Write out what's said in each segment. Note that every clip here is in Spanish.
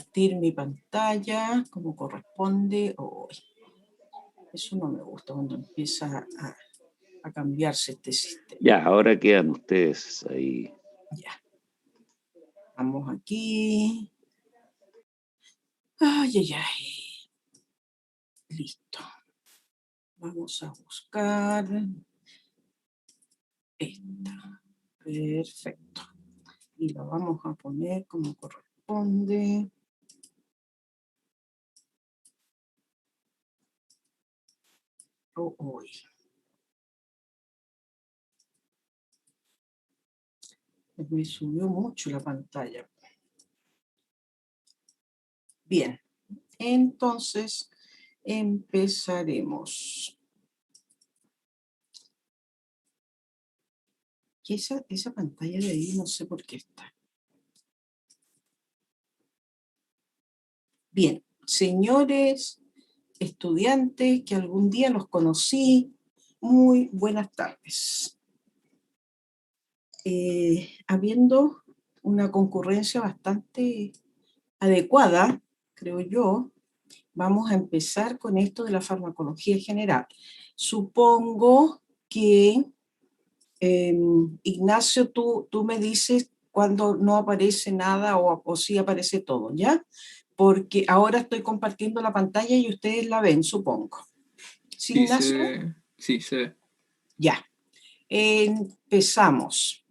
compartir mi pantalla como corresponde. Oh, eso no me gusta cuando empieza a cambiarse este sistema. Ya, ahora quedan ustedes ahí. Ya. Vamos aquí. Ay, ay, ay. Listo. Vamos a buscar esta. Perfecto. Y la vamos a poner como corresponde. Hoy. Me subió mucho la pantalla. Bien, entonces empezaremos. Y esa pantalla de ahí no sé por qué está. Bien, señores estudiantes que algún día los conocí, muy buenas tardes. Habiendo una concurrencia bastante adecuada, creo yo, vamos a empezar con esto de la farmacología general. Supongo que, Ignacio, tú me dices cuando no aparece nada o sí aparece todo, ¿ya? Porque ahora estoy compartiendo la pantalla y ustedes la ven, supongo. ¿Sí, Sí, Ignacio? sí, se ve. Ya. Empezamos.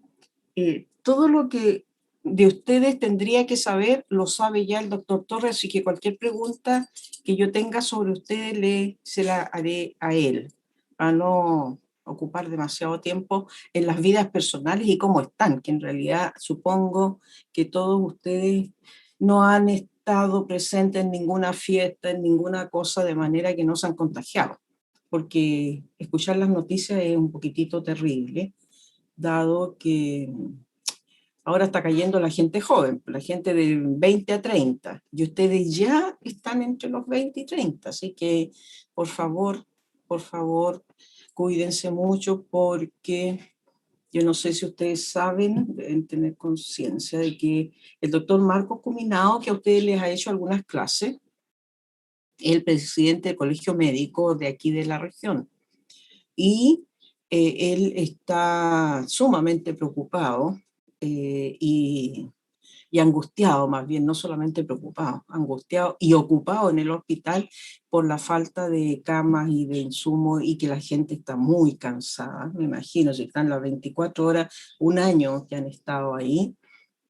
Todo lo que de ustedes tendría que saber lo sabe ya el doctor Torres, así que cualquier pregunta que yo tenga sobre ustedes se la haré a él, para no ocupar demasiado tiempo en las vidas personales y cómo están, que en realidad supongo que todos ustedes no han estado presentes en ninguna fiesta, en ninguna cosa, de manera que no se han contagiado, porque escuchar las noticias es un poquitito terrible, dado que ahora está cayendo la gente joven, la gente de 20 a 30, y ustedes ya están entre los 20 y 30, así que por favor, cuídense mucho, porque yo no sé si ustedes saben, deben tener conciencia de que el doctor Marcos Cuminao, que a ustedes les ha hecho algunas clases, es el presidente del colegio médico de aquí de la región, y él está sumamente preocupado y angustiado, más bien, no solamente preocupado, angustiado y ocupado en el hospital por la falta de camas y de insumos, y que la gente está muy cansada. Me imagino, si están las 24 horas, un año que han estado ahí,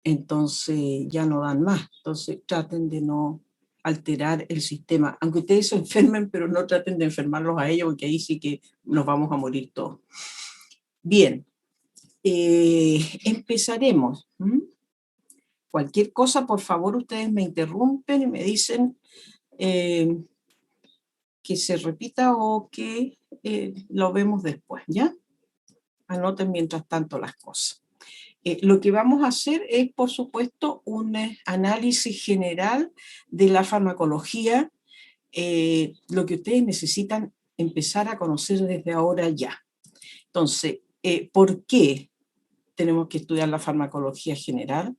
entonces ya no dan más. Entonces traten de no alterar el sistema, aunque ustedes se enfermen, pero no traten de enfermarlos a ellos, porque ahí sí que nos vamos a morir todos. Bien, empezaremos. Cualquier cosa, por favor, ustedes me interrumpen y me dicen que se repita o que lo vemos después, ¿ya? Anoten mientras tanto las cosas. Lo que vamos a hacer es, por supuesto, un análisis general de la farmacología, lo que ustedes necesitan empezar a conocer desde ahora ya. Entonces, ¿por qué tenemos que estudiar la farmacología general?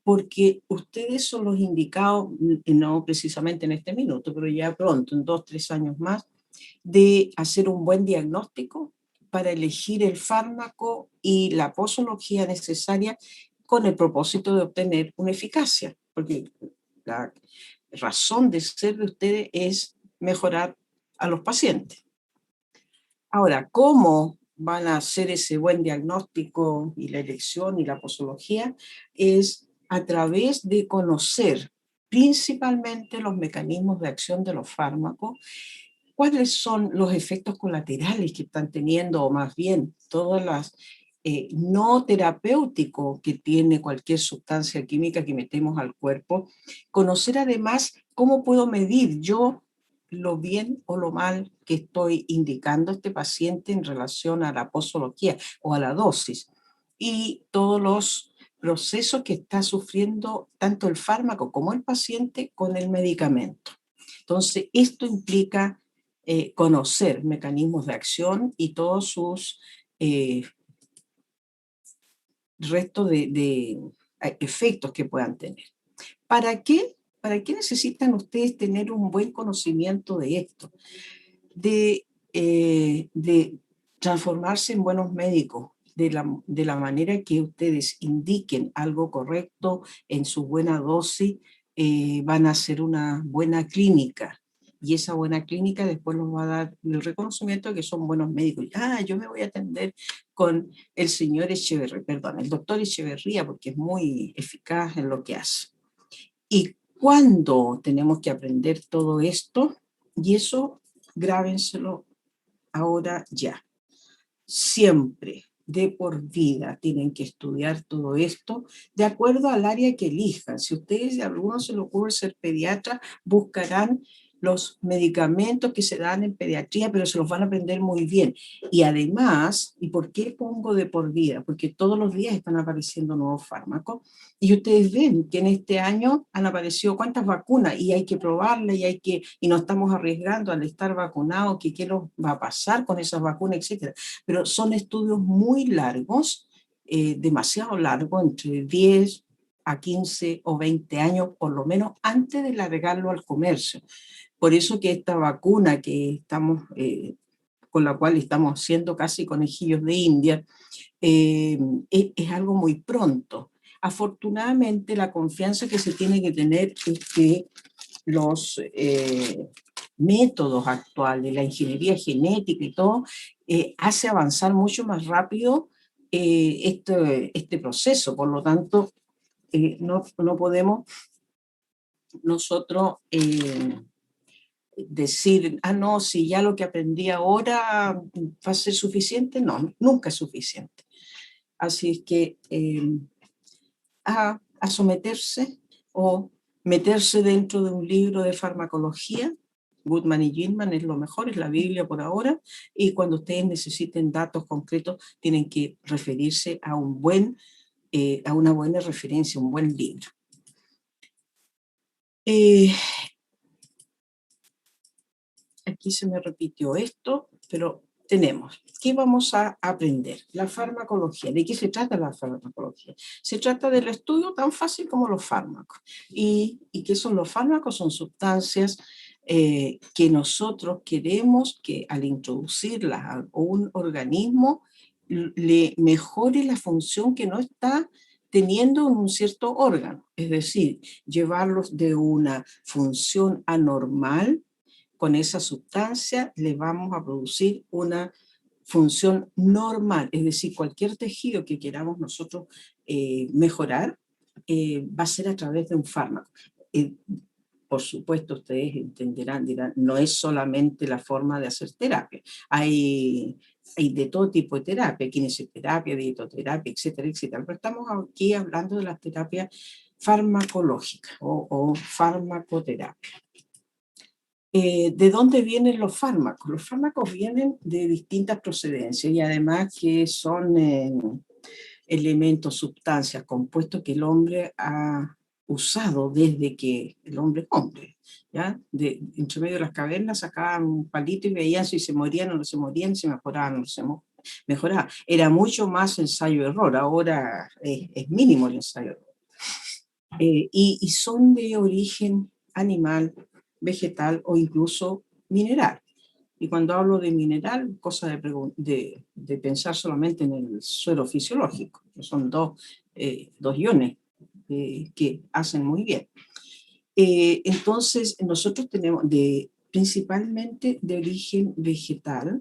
Porque ustedes son los indicados, no precisamente en este minuto, pero ya pronto, en 2 o 3 años más, de hacer un buen diagnóstico para elegir el fármaco y la posología necesaria con el propósito de obtener una eficacia, porque la razón de ser de ustedes es mejorar a los pacientes. Ahora, ¿cómo van a hacer ese buen diagnóstico y la elección y la posología? Es a través de conocer principalmente los mecanismos de acción de los fármacos, cuáles son los efectos colaterales que están teniendo, o más bien todas las no terapéuticos que tiene cualquier sustancia química que metemos al cuerpo. Conocer además cómo puedo medir yo lo bien o lo mal que estoy indicando a este paciente en relación a la posología o a la dosis, y todos los procesos que está sufriendo tanto el fármaco como el paciente con el medicamento. Entonces, esto implica conocer mecanismos de acción y todos sus restos de efectos que puedan tener. ¿Para qué? ¿Para qué necesitan ustedes tener un buen conocimiento de esto? De transformarse en buenos médicos, de la manera que ustedes indiquen algo correcto en su buena dosis, van a hacer una buena clínica. Y esa buena clínica después nos va a dar el reconocimiento de que son buenos médicos. Yo me voy a atender con el señor Echeverría, perdón, el doctor Echeverría, porque es muy eficaz en lo que hace. ¿Y cuándo tenemos que aprender todo esto? Y eso, grábenselo ahora ya. Siempre, de por vida, tienen que estudiar todo esto de acuerdo al área que elijan. Si ustedes, a algunos se les ocurre ser pediatra, buscarán los medicamentos que se dan en pediatría, pero se los van a aprender muy bien. Y además, ¿y por qué pongo de por vida? Porque todos los días están apareciendo nuevos fármacos y ustedes ven que en este año han aparecido cuántas vacunas y hay que probarlas y nos estamos arriesgando al estar vacunados, que qué nos va a pasar con esas vacunas, etcétera. Pero son estudios muy largos, demasiado largos, entre 10 a 15 o 20 años, por lo menos antes de largarlo al comercio. Por eso que esta vacuna que estamos, con la cual estamos haciendo casi conejillos de India, es algo muy pronto. Afortunadamente, la confianza que se tiene que tener es que los métodos actuales, la ingeniería genética y todo, hace avanzar mucho más rápido este proceso. Por lo tanto, no podemos nosotros decir, no, si ya lo que aprendí ahora va a ser suficiente. No, nunca es suficiente. Así es que a someterse o meterse dentro de un libro de farmacología. Goodman y Gilman es lo mejor, es la Biblia por ahora, y cuando ustedes necesiten datos concretos tienen que referirse a a una buena referencia, un buen libro. Aquí se me repitió esto, pero tenemos. ¿Qué vamos a aprender? La farmacología. ¿De qué se trata la farmacología? Se trata del estudio tan fácil como los fármacos. ¿Y qué son los fármacos? Son sustancias que nosotros queremos que al introducirlas a un organismo le mejore la función que no está teniendo en un cierto órgano. Es decir, llevarlos de una función anormal. Con esa sustancia le vamos a producir una función normal, es decir, cualquier tejido que queramos nosotros mejorar va a ser a través de un fármaco. Por supuesto, ustedes entenderán, dirán, no es solamente la forma de hacer terapia. Hay de todo tipo de terapia, kinesioterapia, dietoterapia, etcétera, etcétera. Pero estamos aquí hablando de las terapias farmacológicas o farmacoterapia. ¿De dónde vienen los fármacos? Los fármacos vienen de distintas procedencias y además que son elementos, sustancias, compuestos que el hombre ha usado desde que el hombre es hombre. ¿Ya? Entre medio de las cavernas sacaban un palito y veían si se morían o no se morían, si mejoraban o no se mejoraban. Era mucho más ensayo-error, ahora es mínimo el ensayo-error. Y son de origen animal, vegetal o incluso mineral. Y cuando hablo de mineral, cosa de pensar solamente en el suelo fisiológico, que son dos iones que hacen muy bien. Entonces, nosotros tenemos principalmente de origen vegetal,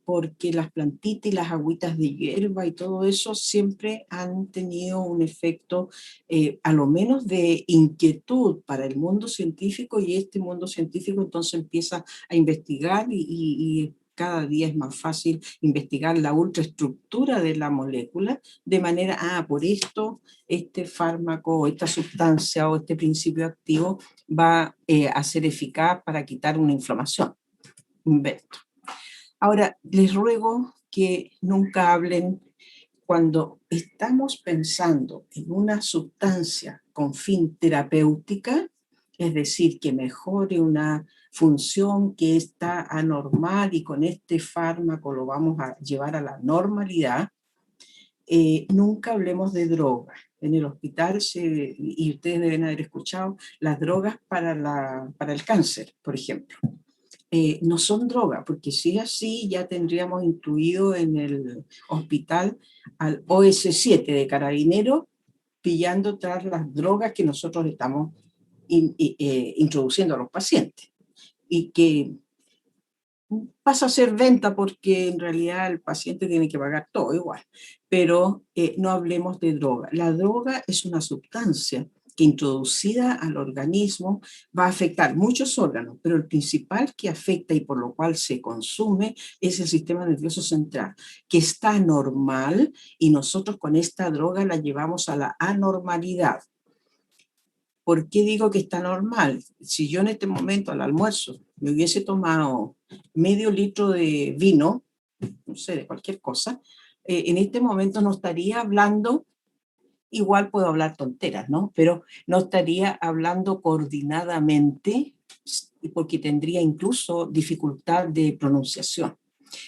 porque las plantitas y las agüitas de hierba y todo eso siempre han tenido un efecto, a lo menos de inquietud para el mundo científico, y este mundo científico entonces empieza a investigar y cada día es más fácil investigar la ultraestructura de la molécula, de manera, por esto, este fármaco, o esta sustancia o este principio activo va a ser eficaz para quitar una inflamación. Invento. Ahora, les ruego que nunca hablen cuando estamos pensando en una sustancia con fin terapéutica, es decir, que mejore una función que está anormal y con este fármaco lo vamos a llevar a la normalidad. Nunca hablemos de droga. en el hospital, y ustedes deben haber escuchado, las drogas para el cáncer, por ejemplo. No son drogas, porque si es así ya tendríamos incluido en el hospital al OS7 de Carabineros, pillando tras las drogas que nosotros estamos introduciendo a los pacientes. Y que pasa a ser venta porque en realidad el paciente tiene que pagar todo igual. Pero no hablemos de droga. La droga es una sustancia que introducida al organismo va a afectar muchos órganos, pero el principal que afecta y por lo cual se consume es el sistema nervioso central, que está normal y nosotros con esta droga la llevamos a la anormalidad. ¿Por qué digo que está normal? Si yo en este momento al almuerzo me hubiese tomado medio litro de vino, no sé, de cualquier cosa, en este momento no estaría hablando, igual puedo hablar tonteras, ¿no? Pero no estaría hablando coordinadamente porque tendría incluso dificultad de pronunciación.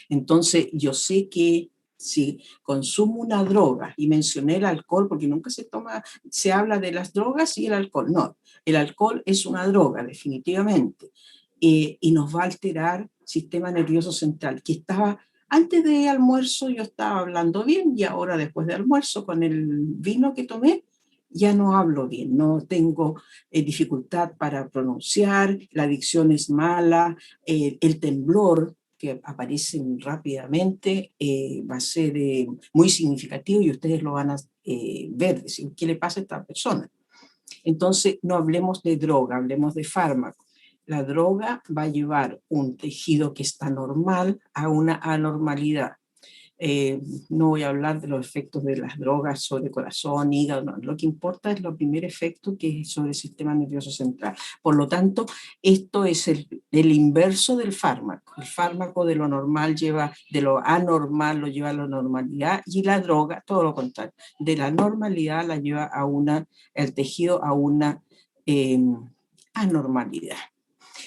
Entonces, yo sé que si consumo una droga, y mencioné el alcohol porque nunca se habla de las drogas y el alcohol. No, el alcohol es una droga, definitivamente, y nos va a alterar el sistema nervioso central, que estaba, antes de almuerzo yo estaba hablando bien, y ahora después de almuerzo, con el vino que tomé, ya no hablo bien, no tengo dificultad para pronunciar, la dicción es mala, el temblor que aparecen rápidamente va a ser muy significativo y ustedes lo van a ver, decir, ¿qué le pasa a esta persona? Entonces, no hablemos de droga, hablemos de fármaco. La droga va a llevar un tejido que está normal a una anormalidad. No voy a hablar de los efectos de las drogas sobre corazón, hígado, no. Lo que importa es el primer efecto, que es sobre el sistema nervioso central. Por lo tanto, esto es el inverso del fármaco. El fármaco de lo normal de lo anormal lo lleva a la normalidad, y la droga, todo lo contrario, de la normalidad la lleva el tejido a una anormalidad.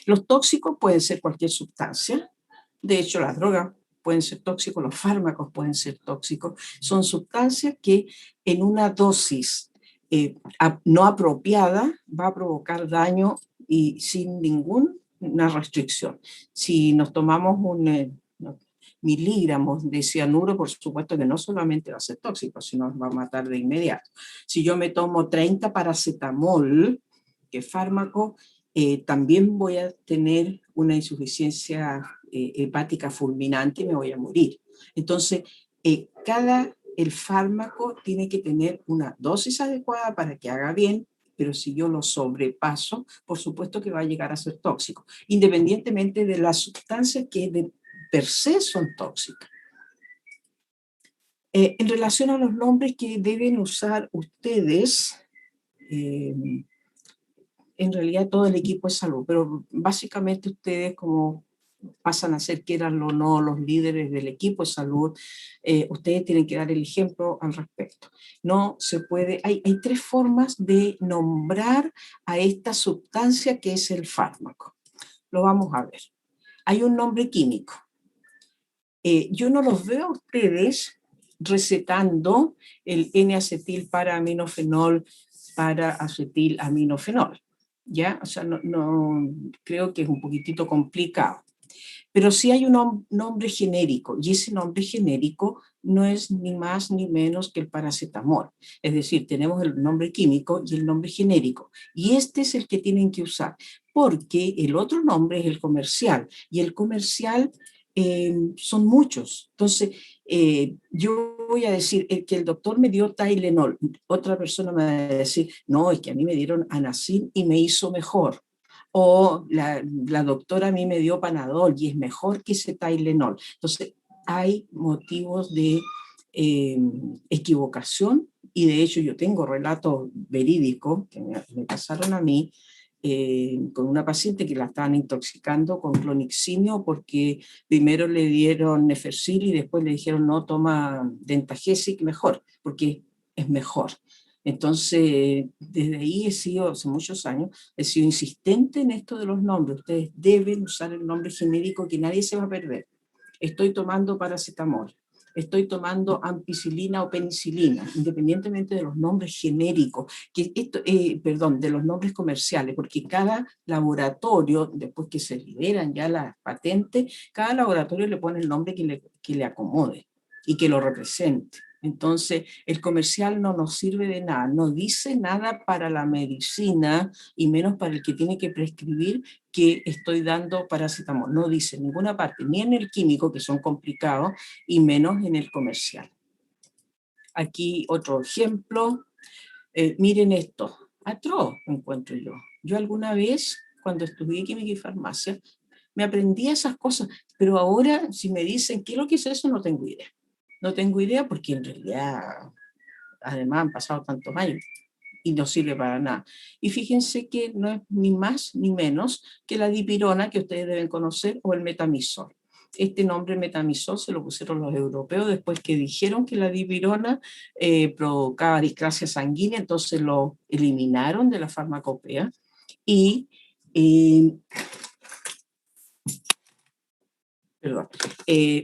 Los tóxicos pueden ser cualquier sustancia. De hecho, las drogas pueden ser tóxicos, los fármacos pueden ser tóxicos. Son sustancias que en una dosis no apropiada va a provocar daño y sin ninguna restricción. Si nos tomamos miligramos de cianuro, por supuesto que no solamente va a ser tóxico, sino nos va a matar de inmediato. Si yo me tomo 30 paracetamol, que es fármaco, también voy a tener una insuficiencia hepática fulminante y me voy a morir. Entonces, el fármaco tiene que tener una dosis adecuada para que haga bien, pero si yo lo sobrepaso, por supuesto que va a llegar a ser tóxico, independientemente de las sustancias que de per se son tóxicas. En relación a los nombres que deben usar ustedes, en realidad todo el equipo de salud, pero básicamente ustedes, como pasan a ser, quieran o no, los líderes del equipo de salud, ustedes tienen que dar el ejemplo al respecto. No se puede, hay 3 formas de nombrar a esta sustancia que es el fármaco. Lo vamos a ver. Hay un nombre químico. Yo no los veo a ustedes recetando el N-acetil para aminofenol para acetilaminofenol. ¿Ya? O sea, no, creo que es un poquitito complicado. Pero sí hay un nombre genérico, y ese nombre genérico no es ni más ni menos que el paracetamol. Es decir, tenemos el nombre químico y el nombre genérico, y este es el que tienen que usar, porque el otro nombre es el comercial, y el comercial son muchos. Entonces, yo voy a decir que el doctor me dio Tylenol, otra persona me va a decir, no, es que a mí me dieron Anacin y me hizo mejor. O la doctora a mí me dio Panadol y es mejor que ese Tylenol. Entonces, hay motivos de equivocación, y de hecho yo tengo relatos verídicos que me pasaron a mí con una paciente que la estaban intoxicando con cloniximio porque primero le dieron Nefercil y después le dijeron no, toma Dentagesic mejor, porque es mejor. Entonces, desde ahí hace muchos años, he sido insistente en esto de los nombres. Ustedes deben usar el nombre genérico, que nadie se va a perder. Estoy tomando paracetamol. estoy tomando ampicilina o penicilina, independientemente de los nombres genéricos, de los nombres comerciales, porque cada laboratorio, después que se liberan ya las patentes, cada laboratorio le pone el nombre que le acomode y que lo represente. Entonces, el comercial no nos sirve de nada, no dice nada para la medicina y menos para el que tiene que prescribir que estoy dando paracetamol. No dice en ninguna parte, ni en el químico, que son complicados, y menos en el comercial. Aquí otro ejemplo. Miren esto, atroz encuentro yo. Yo alguna vez, cuando estudié química y farmacia, me aprendí esas cosas, pero ahora si me dicen qué es lo que es eso, no tengo idea. No tengo idea porque en realidad, además, han pasado tantos años y no sirve para nada. Y fíjense que no es ni más ni menos que la dipirona, que ustedes deben conocer, o el metamizol. Este nombre metamizol se lo pusieron los europeos después que dijeron que la dipirona provocaba discrasia sanguínea, entonces lo eliminaron de la farmacopea y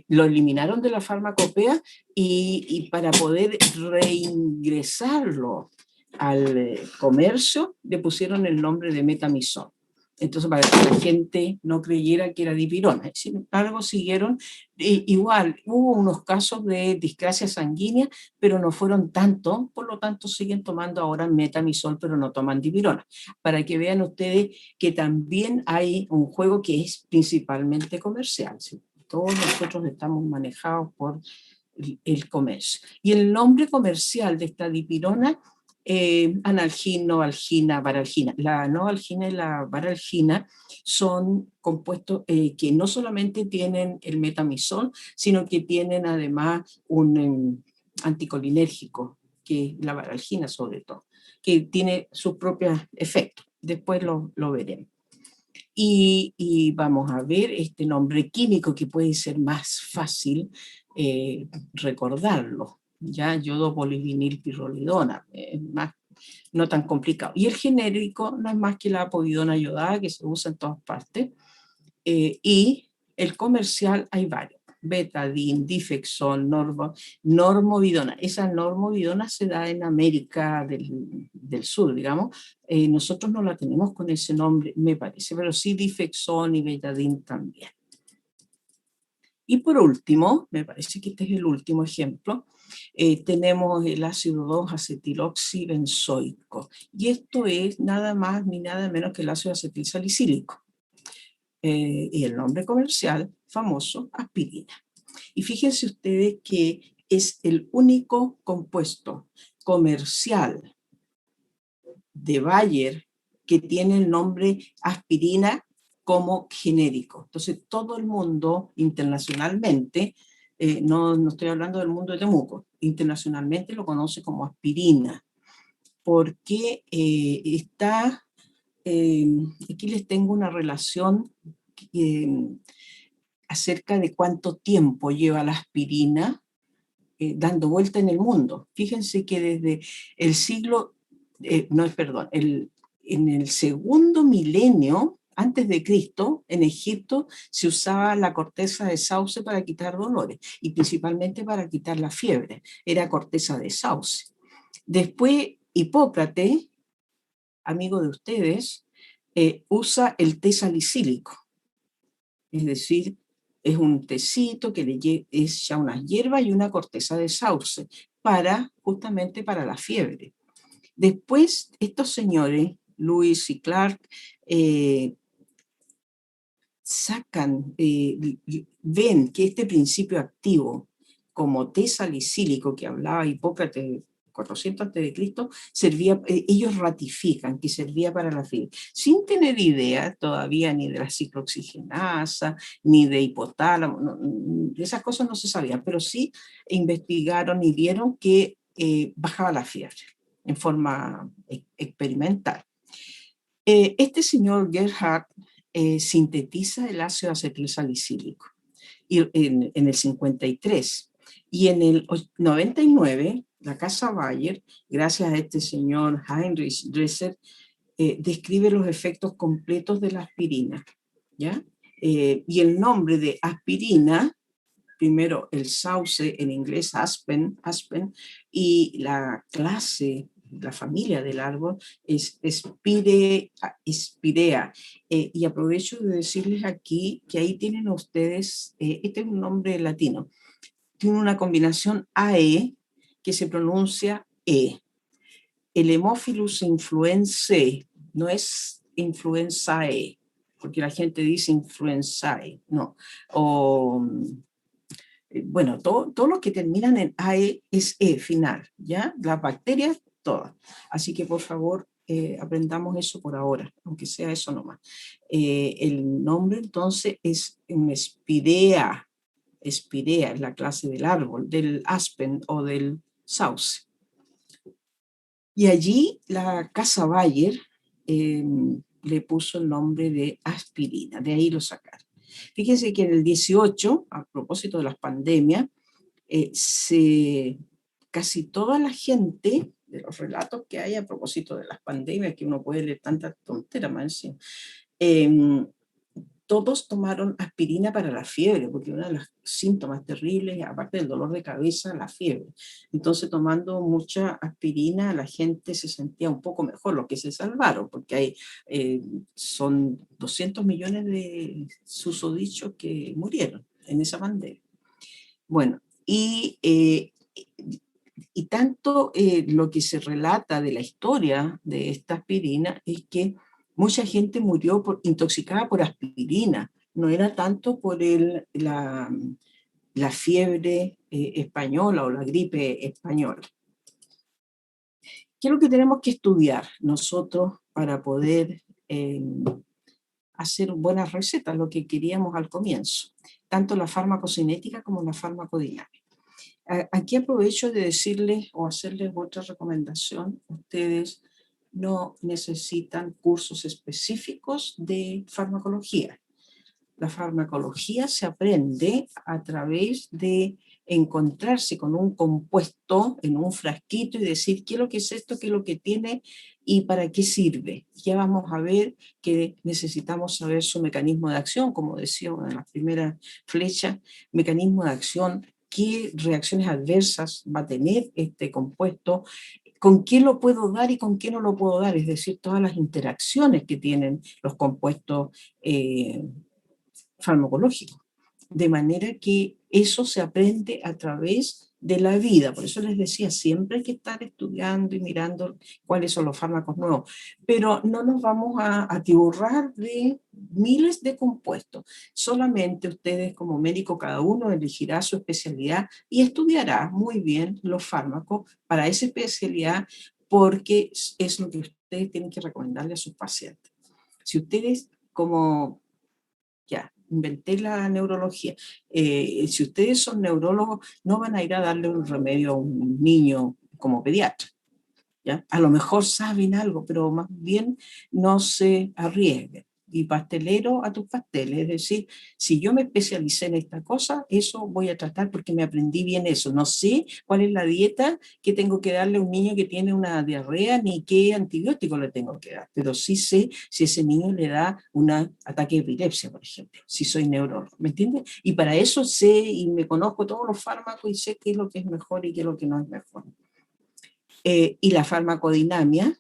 lo eliminaron de la farmacopea y para poder reingresarlo al comercio le pusieron el nombre de metamizol. Entonces, para que la gente no creyera que era dipirona. Sin embargo, siguieron, igual, hubo unos casos de discrasia sanguínea, pero no fueron tantos, por lo tanto siguen tomando ahora metamizol, pero no toman dipirona. Para que vean ustedes que también hay un juego que es principalmente comercial, ¿sí? Todos nosotros estamos manejados por el comercio. Y el nombre comercial de esta dipirona, analgina, novalgina, varalgina. La novalgina y la varalgina son compuestos que no solamente tienen el metamizol, sino que tienen además un anticolinérgico, que es la varalgina sobre todo, que tiene sus propios efectos. Después lo veremos. Y vamos a ver este nombre químico que puede ser más fácil recordarlo. Ya, yodo-polivinilpirrolidona, no tan complicado. Y el genérico no es más que la apovidona iodada, que se usa en todas partes. Y el comercial hay varios. Betadine, Difexol, normovidona. Esa normovidona se da en América del Sur, digamos. Nosotros no la tenemos con ese nombre, me parece, pero sí Difexol y Betadine también. Y por último, me parece que este es el último ejemplo, tenemos el ácido 2-acetiloxibenzoico. Y esto es nada más ni nada menos que el ácido acetilsalicílico. Y el nombre comercial famoso, aspirina. Y fíjense ustedes que es el único compuesto comercial de Bayer que tiene el nombre aspirina como genérico. Entonces todo el mundo internacionalmente, no estoy hablando del mundo de Temuco, internacionalmente lo conoce como aspirina, porque aquí les tengo una relación acerca de cuánto tiempo lleva la aspirina dando vuelta en el mundo. Fíjense que desde el siglo, en el segundo milenio antes de Cristo, en Egipto se usaba la corteza de sauce para quitar dolores y principalmente para quitar la fiebre. Era corteza de sauce. Después Hipócrates, amigo de ustedes, usa el té salicílico. Es decir, es un tecito que es ya unas hierbas y una corteza de sauce, justamente para la fiebre. Después, estos señores, Lewis y Clark, ven que este principio activo, como té salicílico que hablaba Hipócrates 400 a.C., ellos ratifican que servía para la fiebre, sin tener idea todavía ni de la ciclooxigenasa, ni de hipotálamo, esas cosas no se sabían, pero sí investigaron y vieron que bajaba la fiebre en forma experimental. Este señor Gerhard sintetiza el ácido acetilsalicílico en el 53, y en el 99 la casa Bayer, gracias a este señor Heinrich Dresser, describe los efectos completos de la aspirina, ¿ya? Y el nombre de aspirina, primero el sauce, en inglés aspen, y la clase, la familia del árbol es Spirea. Y aprovecho de decirles aquí que ahí tienen ustedes, este es un nombre latino, tiene una combinación AE que se pronuncia E. El Haemophilus influenzae no es influenzae, porque la gente dice influenzae, no. O, bueno, todo lo que terminan en AE es E final, ¿ya? Las bacterias, todas. Así que por favor, aprendamos eso por ahora, aunque sea eso nomás. El nombre entonces es Spirea. Spirea es la clase del árbol, del aspen o del sauce. Y allí la casa Bayer le puso el nombre de aspirina, de ahí lo sacaron. Fíjense que en el 18, a propósito de las pandemias, casi toda la gente, de los relatos que hay a propósito de las pandemias, que uno puede leer tanta tontera más encima, todos tomaron aspirina para la fiebre, porque uno de los síntomas terribles, aparte del dolor de cabeza, la fiebre. Entonces, tomando mucha aspirina, la gente se sentía un poco mejor, los que se salvaron, porque son 200 millones de susodichos que murieron en esa pandemia. Bueno, y tanto lo que se relata de la historia de esta aspirina es que mucha gente murió intoxicada por aspirina, no era tanto por la fiebre española o la gripe española. ¿Qué es lo que tenemos que estudiar nosotros para poder hacer buenas recetas? Lo que queríamos al comienzo, tanto la farmacocinética como la farmacodinámica. Aquí aprovecho de decirles o hacerles otra recomendación. Ustedes no necesitan cursos específicos de farmacología. La farmacología se aprende a través de encontrarse con un compuesto en un frasquito y decir qué es lo que es esto, qué es lo que tiene y para qué sirve. Ya vamos a ver que necesitamos saber su mecanismo de acción, como decía en la primera flecha, mecanismo de acción, qué reacciones adversas va a tener este compuesto, con qué lo puedo dar y con qué no lo puedo dar, es decir, todas las interacciones que tienen los compuestos farmacológico. De manera que eso se aprende a través de la vida. Por eso les decía, siempre hay que estar estudiando y mirando cuáles son los fármacos nuevos. Pero no nos vamos a atiborrar de miles de compuestos. Solamente ustedes como médico, cada uno elegirá su especialidad y estudiará muy bien los fármacos para esa especialidad, porque es lo que ustedes tienen que recomendarle a sus pacientes. Si ustedes como ya, inventé la neurología. Si ustedes son neurólogos, no van a ir a darle un remedio a un niño como pediatra, ¿ya? A lo mejor saben algo, pero más bien no se arriesguen. Y pastelero a tus pasteles, es decir, si yo me especialicé en esta cosa, eso voy a tratar porque me aprendí bien eso. No sé cuál es la dieta que tengo que darle a un niño que tiene una diarrea, ni qué antibiótico le tengo que dar, pero sí sé si ese niño le da un ataque de epilepsia, por ejemplo, si soy neurólogo, ¿me entiendes? Y para eso sé y me conozco todos los fármacos y sé qué es lo que es mejor y qué es lo que no es mejor. Y la farmacodinamia,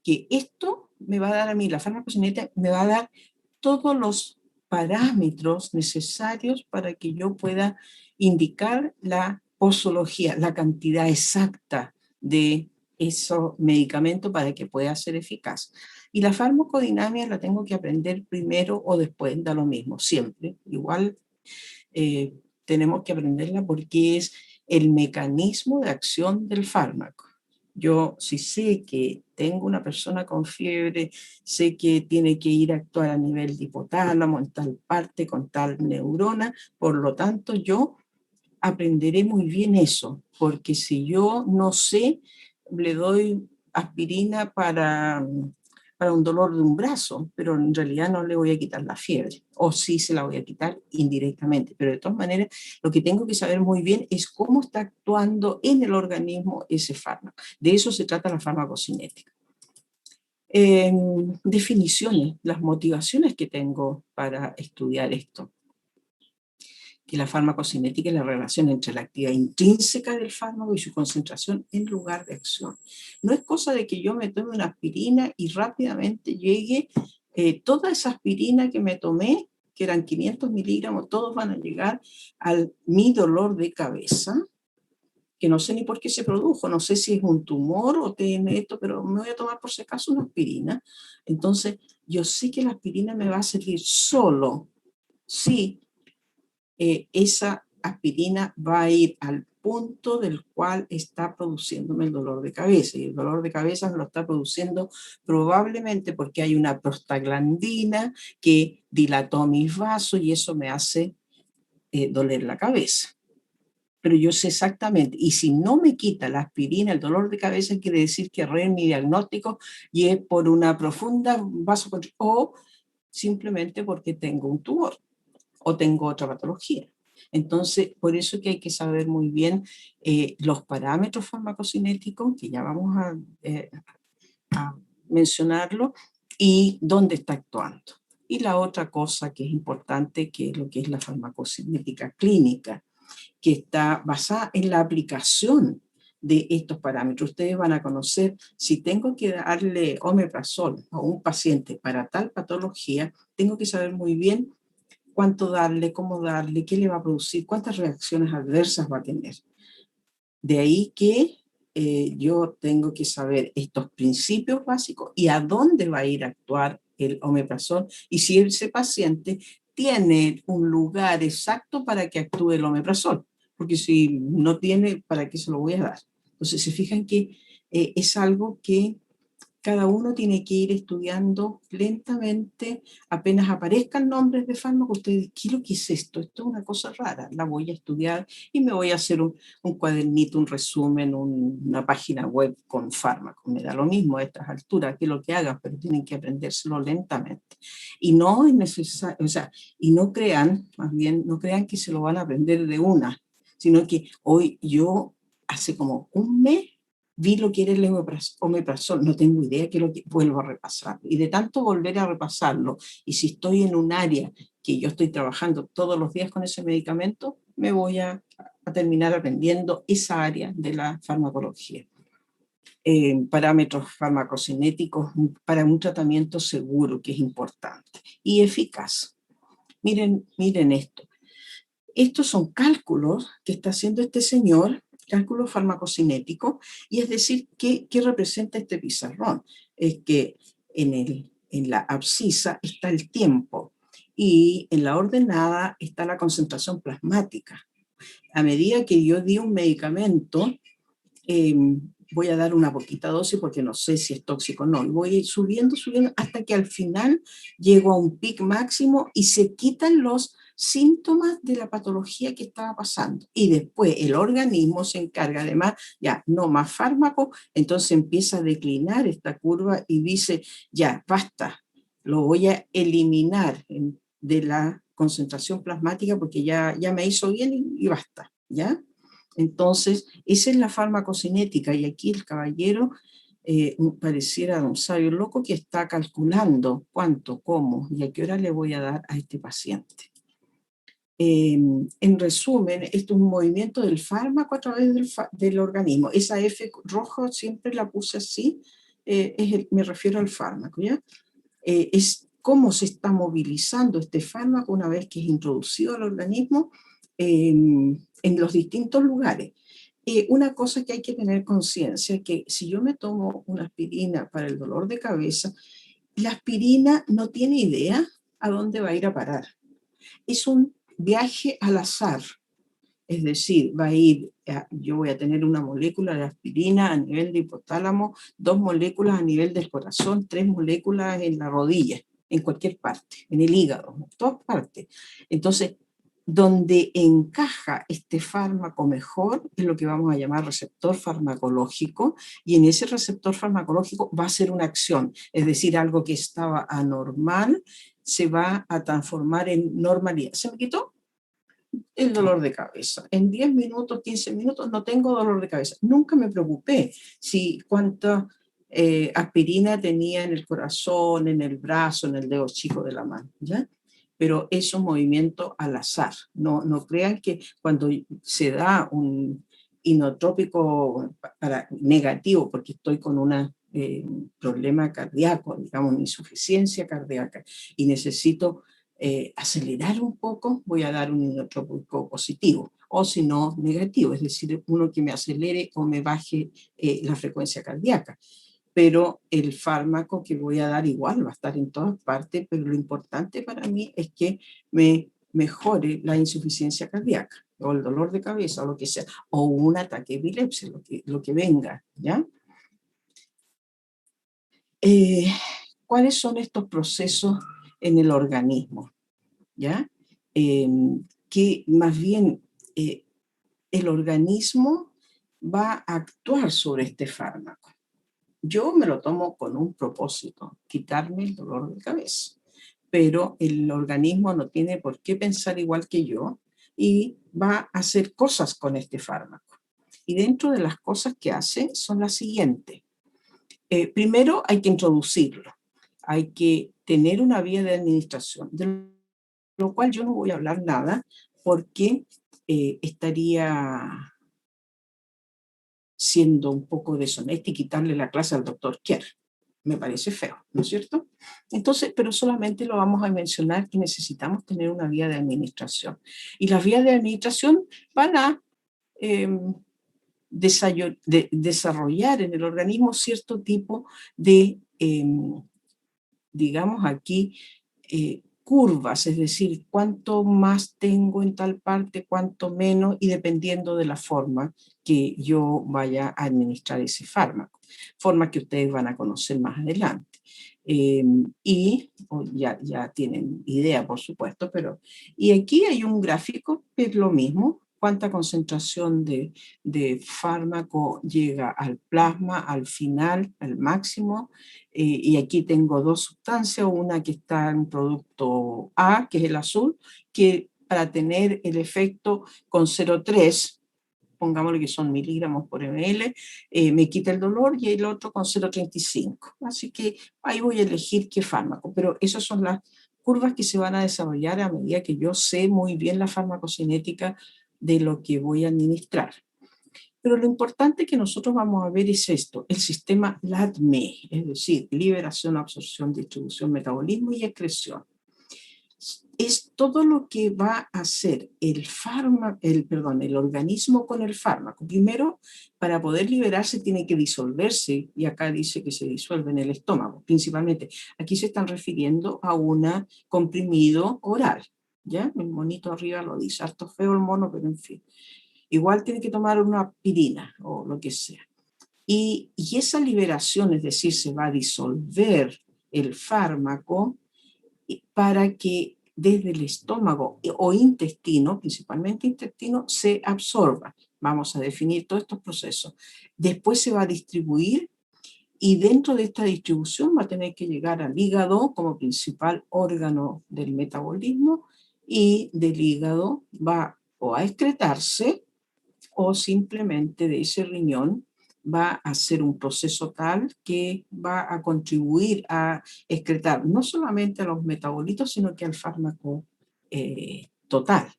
que esto me va a dar a mí, la farmacocinética me va a dar todos los parámetros necesarios para que yo pueda indicar la posología, la cantidad exacta de esos medicamentos para que pueda ser eficaz. Y la farmacodinamia la tengo que aprender primero o después, da lo mismo, siempre. Igual tenemos que aprenderla porque es el mecanismo de acción del fármaco. Yo si sé que tengo una persona con fiebre, sé que tiene que ir a actuar a nivel de hipotálamo, en tal parte, con tal neurona, por lo tanto yo aprenderé muy bien eso, porque si yo no sé, le doy aspirina para un dolor de un brazo, pero en realidad no le voy a quitar la fiebre, o sí se la voy a quitar indirectamente, pero de todas maneras lo que tengo que saber muy bien es cómo está actuando en el organismo ese fármaco. De eso se trata la farmacocinética. Definiciones, las motivaciones que tengo para estudiar esto. que la farmacocinética es la relación entre la actividad intrínseca del fármaco y su concentración en lugar de acción. No es cosa de que yo me tome una aspirina y rápidamente llegue toda esa aspirina que me tomé, que eran 500 miligramos, todos van a llegar al mi dolor de cabeza, que no sé ni por qué se produjo, no sé si es un tumor o tiene esto, pero me voy a tomar por si acaso una aspirina. Entonces, yo sé que la aspirina me va a servir solo si esa aspirina va a ir al punto del cual está produciéndome el dolor de cabeza. Y el dolor de cabeza me lo está produciendo probablemente porque hay una prostaglandina que dilató mis vasos y eso me hace doler la cabeza. Pero yo sé exactamente, y si no me quita la aspirina, el dolor de cabeza, quiere decir que erré en mi diagnóstico y es por una profunda vasoconstricción o simplemente porque tengo un tumor o tengo otra patología. Entonces, por eso que hay que saber muy bien los parámetros farmacocinéticos, que ya vamos a mencionarlo, y dónde está actuando. Y la otra cosa que es importante, que es lo que es la farmacocinética clínica, que está basada en la aplicación de estos parámetros. Ustedes van a conocer, si tengo que darle omeprazol a un paciente para tal patología, tengo que saber muy bien cuánto darle, cómo darle, qué le va a producir, cuántas reacciones adversas va a tener. De ahí que yo tengo que saber estos principios básicos y a dónde va a ir a actuar el omeprazol y si ese paciente tiene un lugar exacto para que actúe el omeprazol, porque si no tiene, ¿para qué se lo voy a dar? Entonces, se fijan que es algo que cada uno tiene que ir estudiando lentamente, apenas aparezcan nombres de fármacos, ustedes, ¿qué es lo que es esto? Esto es una cosa rara, la voy a estudiar y me voy a hacer un cuadernito, un resumen, una página web con fármacos. Me da lo mismo a estas alturas que lo que hagan, pero tienen que aprendérselo lentamente. Y no es necesario, o sea, y no crean, más bien, no crean que se lo van a aprender de una, sino que hoy yo, hace como un mes, vi lo que era el omeprazol, no tengo idea que lo que vuelvo a repasar. Y de tanto volver a repasarlo, y si estoy en un área que yo estoy trabajando todos los días con ese medicamento, me voy a terminar aprendiendo esa área de la farmacología. Parámetros farmacocinéticos para un tratamiento seguro, que es importante, y eficaz. Miren esto. Estos son cálculos que está haciendo este señor, cálculos farmacocinéticos, y es decir, ¿qué representa este pizarrón? Es que en la abscisa está el tiempo y en la ordenada está la concentración plasmática. A medida que yo di un medicamento, voy a dar una poquita dosis porque no sé si es tóxico o no, y voy a ir subiendo hasta que al final llego a un pic máximo y se quitan los síntomas de la patología que estaba pasando. Y después el organismo se encarga, además, ya no más fármaco, entonces empieza a declinar esta curva y dice, ya, basta, lo voy a eliminar de la concentración plasmática porque ya me hizo bien y basta, ¿ya? Entonces, esa es la farmacocinética y aquí el caballero pareciera un sabio loco que está calculando cuánto, cómo y a qué hora le voy a dar a este paciente. En resumen, esto es un movimiento del fármaco a través del organismo. Esa F roja siempre la puse así, me refiero al fármaco, ¿ya? Es cómo se está movilizando este fármaco una vez que es introducido al organismo en los distintos lugares. Una cosa que hay que tener conciencia es que si yo me tomo una aspirina para el dolor de cabeza, la aspirina no tiene idea a dónde va a ir a parar. Es un viaje al azar. Es decir, yo voy a tener una molécula de aspirina a nivel de hipotálamo, 2 moléculas a nivel del corazón, 3 moléculas en la rodilla, en cualquier parte, en el hígado, en todas partes. Entonces, donde encaja este fármaco mejor es lo que vamos a llamar receptor farmacológico, y en ese receptor farmacológico va a ser una acción, es decir, algo que estaba anormal se va a transformar en normalidad. ¿Se me quitó? El dolor de cabeza. En 10 minutos, 15 minutos no tengo dolor de cabeza. Nunca me preocupé si cuánta aspirina tenía en el corazón, en el brazo, en el dedo chico de la mano, ¿ya? pero es un movimiento al azar. No crean que cuando se da un inotrópico negativo, porque estoy con un problema cardíaco, digamos, una insuficiencia cardíaca, y necesito acelerar un poco, voy a dar un inotrópico positivo, o si no, negativo, es decir, uno que me acelere o me baje la frecuencia cardíaca. Pero el fármaco que voy a dar igual va a estar en todas partes, pero lo importante para mí es que me mejore la insuficiencia cardíaca, o el dolor de cabeza, o lo que sea, o un ataque de epilepsia, lo que venga, ¿ya? ¿Cuáles son estos procesos en el organismo? ¿Ya? Que más bien el organismo va a actuar sobre este fármaco. Yo me lo tomo con un propósito, quitarme el dolor de cabeza, pero el organismo no tiene por qué pensar igual que yo y va a hacer cosas con este fármaco. Y dentro de las cosas que hace son las siguientes. Primero hay que introducirlo, hay que tener una vía de administración, de lo cual yo no voy a hablar nada porque estaría siendo un poco deshonesta y quitarle la clase al doctor Kerr. Me parece feo, ¿no es cierto? Entonces, pero solamente lo vamos a mencionar que necesitamos tener una vía de administración. Y las vías de administración van a desarrollar en el organismo cierto tipo de, digamos aquí, curvas, es decir, cuánto más tengo en tal parte, cuánto menos, y dependiendo de la forma que yo vaya a administrar ese fármaco, forma que ustedes van a conocer más adelante. Ya tienen idea, por supuesto, pero... Y aquí hay un gráfico que es lo mismo, cuánta concentración de fármaco llega al plasma, al final, al máximo, y aquí tengo dos sustancias, una que está en producto A, que es el azul, que para tener el efecto con 0,3, pongámosle que son miligramos por ml, me quita el dolor, y el otro con 0,35. Así que ahí voy a elegir qué fármaco, pero esas son las curvas que se van a desarrollar a medida que yo sé muy bien la farmacocinética de lo que voy a administrar. Pero lo importante que nosotros vamos a ver es esto, el sistema LADME, es decir, liberación, absorción, distribución, metabolismo y excreción. Es todo lo que va a hacer el organismo con el fármaco. Primero, para poder liberarse tiene que disolverse, y acá dice que se disuelve en el estómago, principalmente. Aquí se están refiriendo a un comprimido oral, ¿ya? El monito arriba lo dice, harto feo el mono, pero en fin. Igual tiene que tomar una aspirina o lo que sea. Y esa liberación, es decir, se va a disolver el fármaco para que desde el estómago o intestino, principalmente intestino, se absorba. Vamos a definir todos estos procesos. Después se va a distribuir, y dentro de esta distribución va a tener que llegar al hígado como principal órgano del metabolismo, y del hígado va o a excretarse, o simplemente de ese riñón va a ser un proceso tal que va a contribuir a excretar no solamente a los metabolitos, sino que al fármaco total.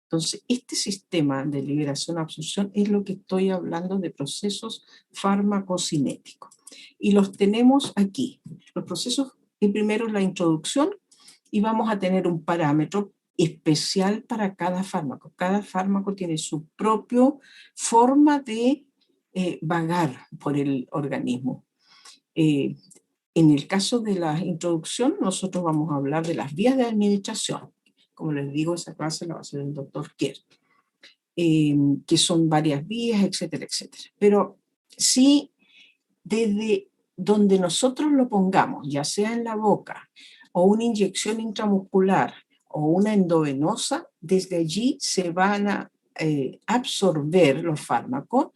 Entonces, este sistema de liberación-absorción es lo que estoy hablando de procesos farmacocinéticos. Y los tenemos aquí. Los procesos, primero la introducción, y vamos a tener un parámetro especial para cada fármaco. Cada fármaco tiene su propia forma de vagar por el organismo. En el caso de la introducción, nosotros vamos a hablar de las vías de administración. Como les digo, esa clase la va a hacer el doctor Kerr, que son varias vías, etcétera, etcétera. Pero sí, desde donde nosotros lo pongamos, ya sea en la boca, o una inyección intramuscular, o una endovenosa, desde allí se van a absorber los fármacos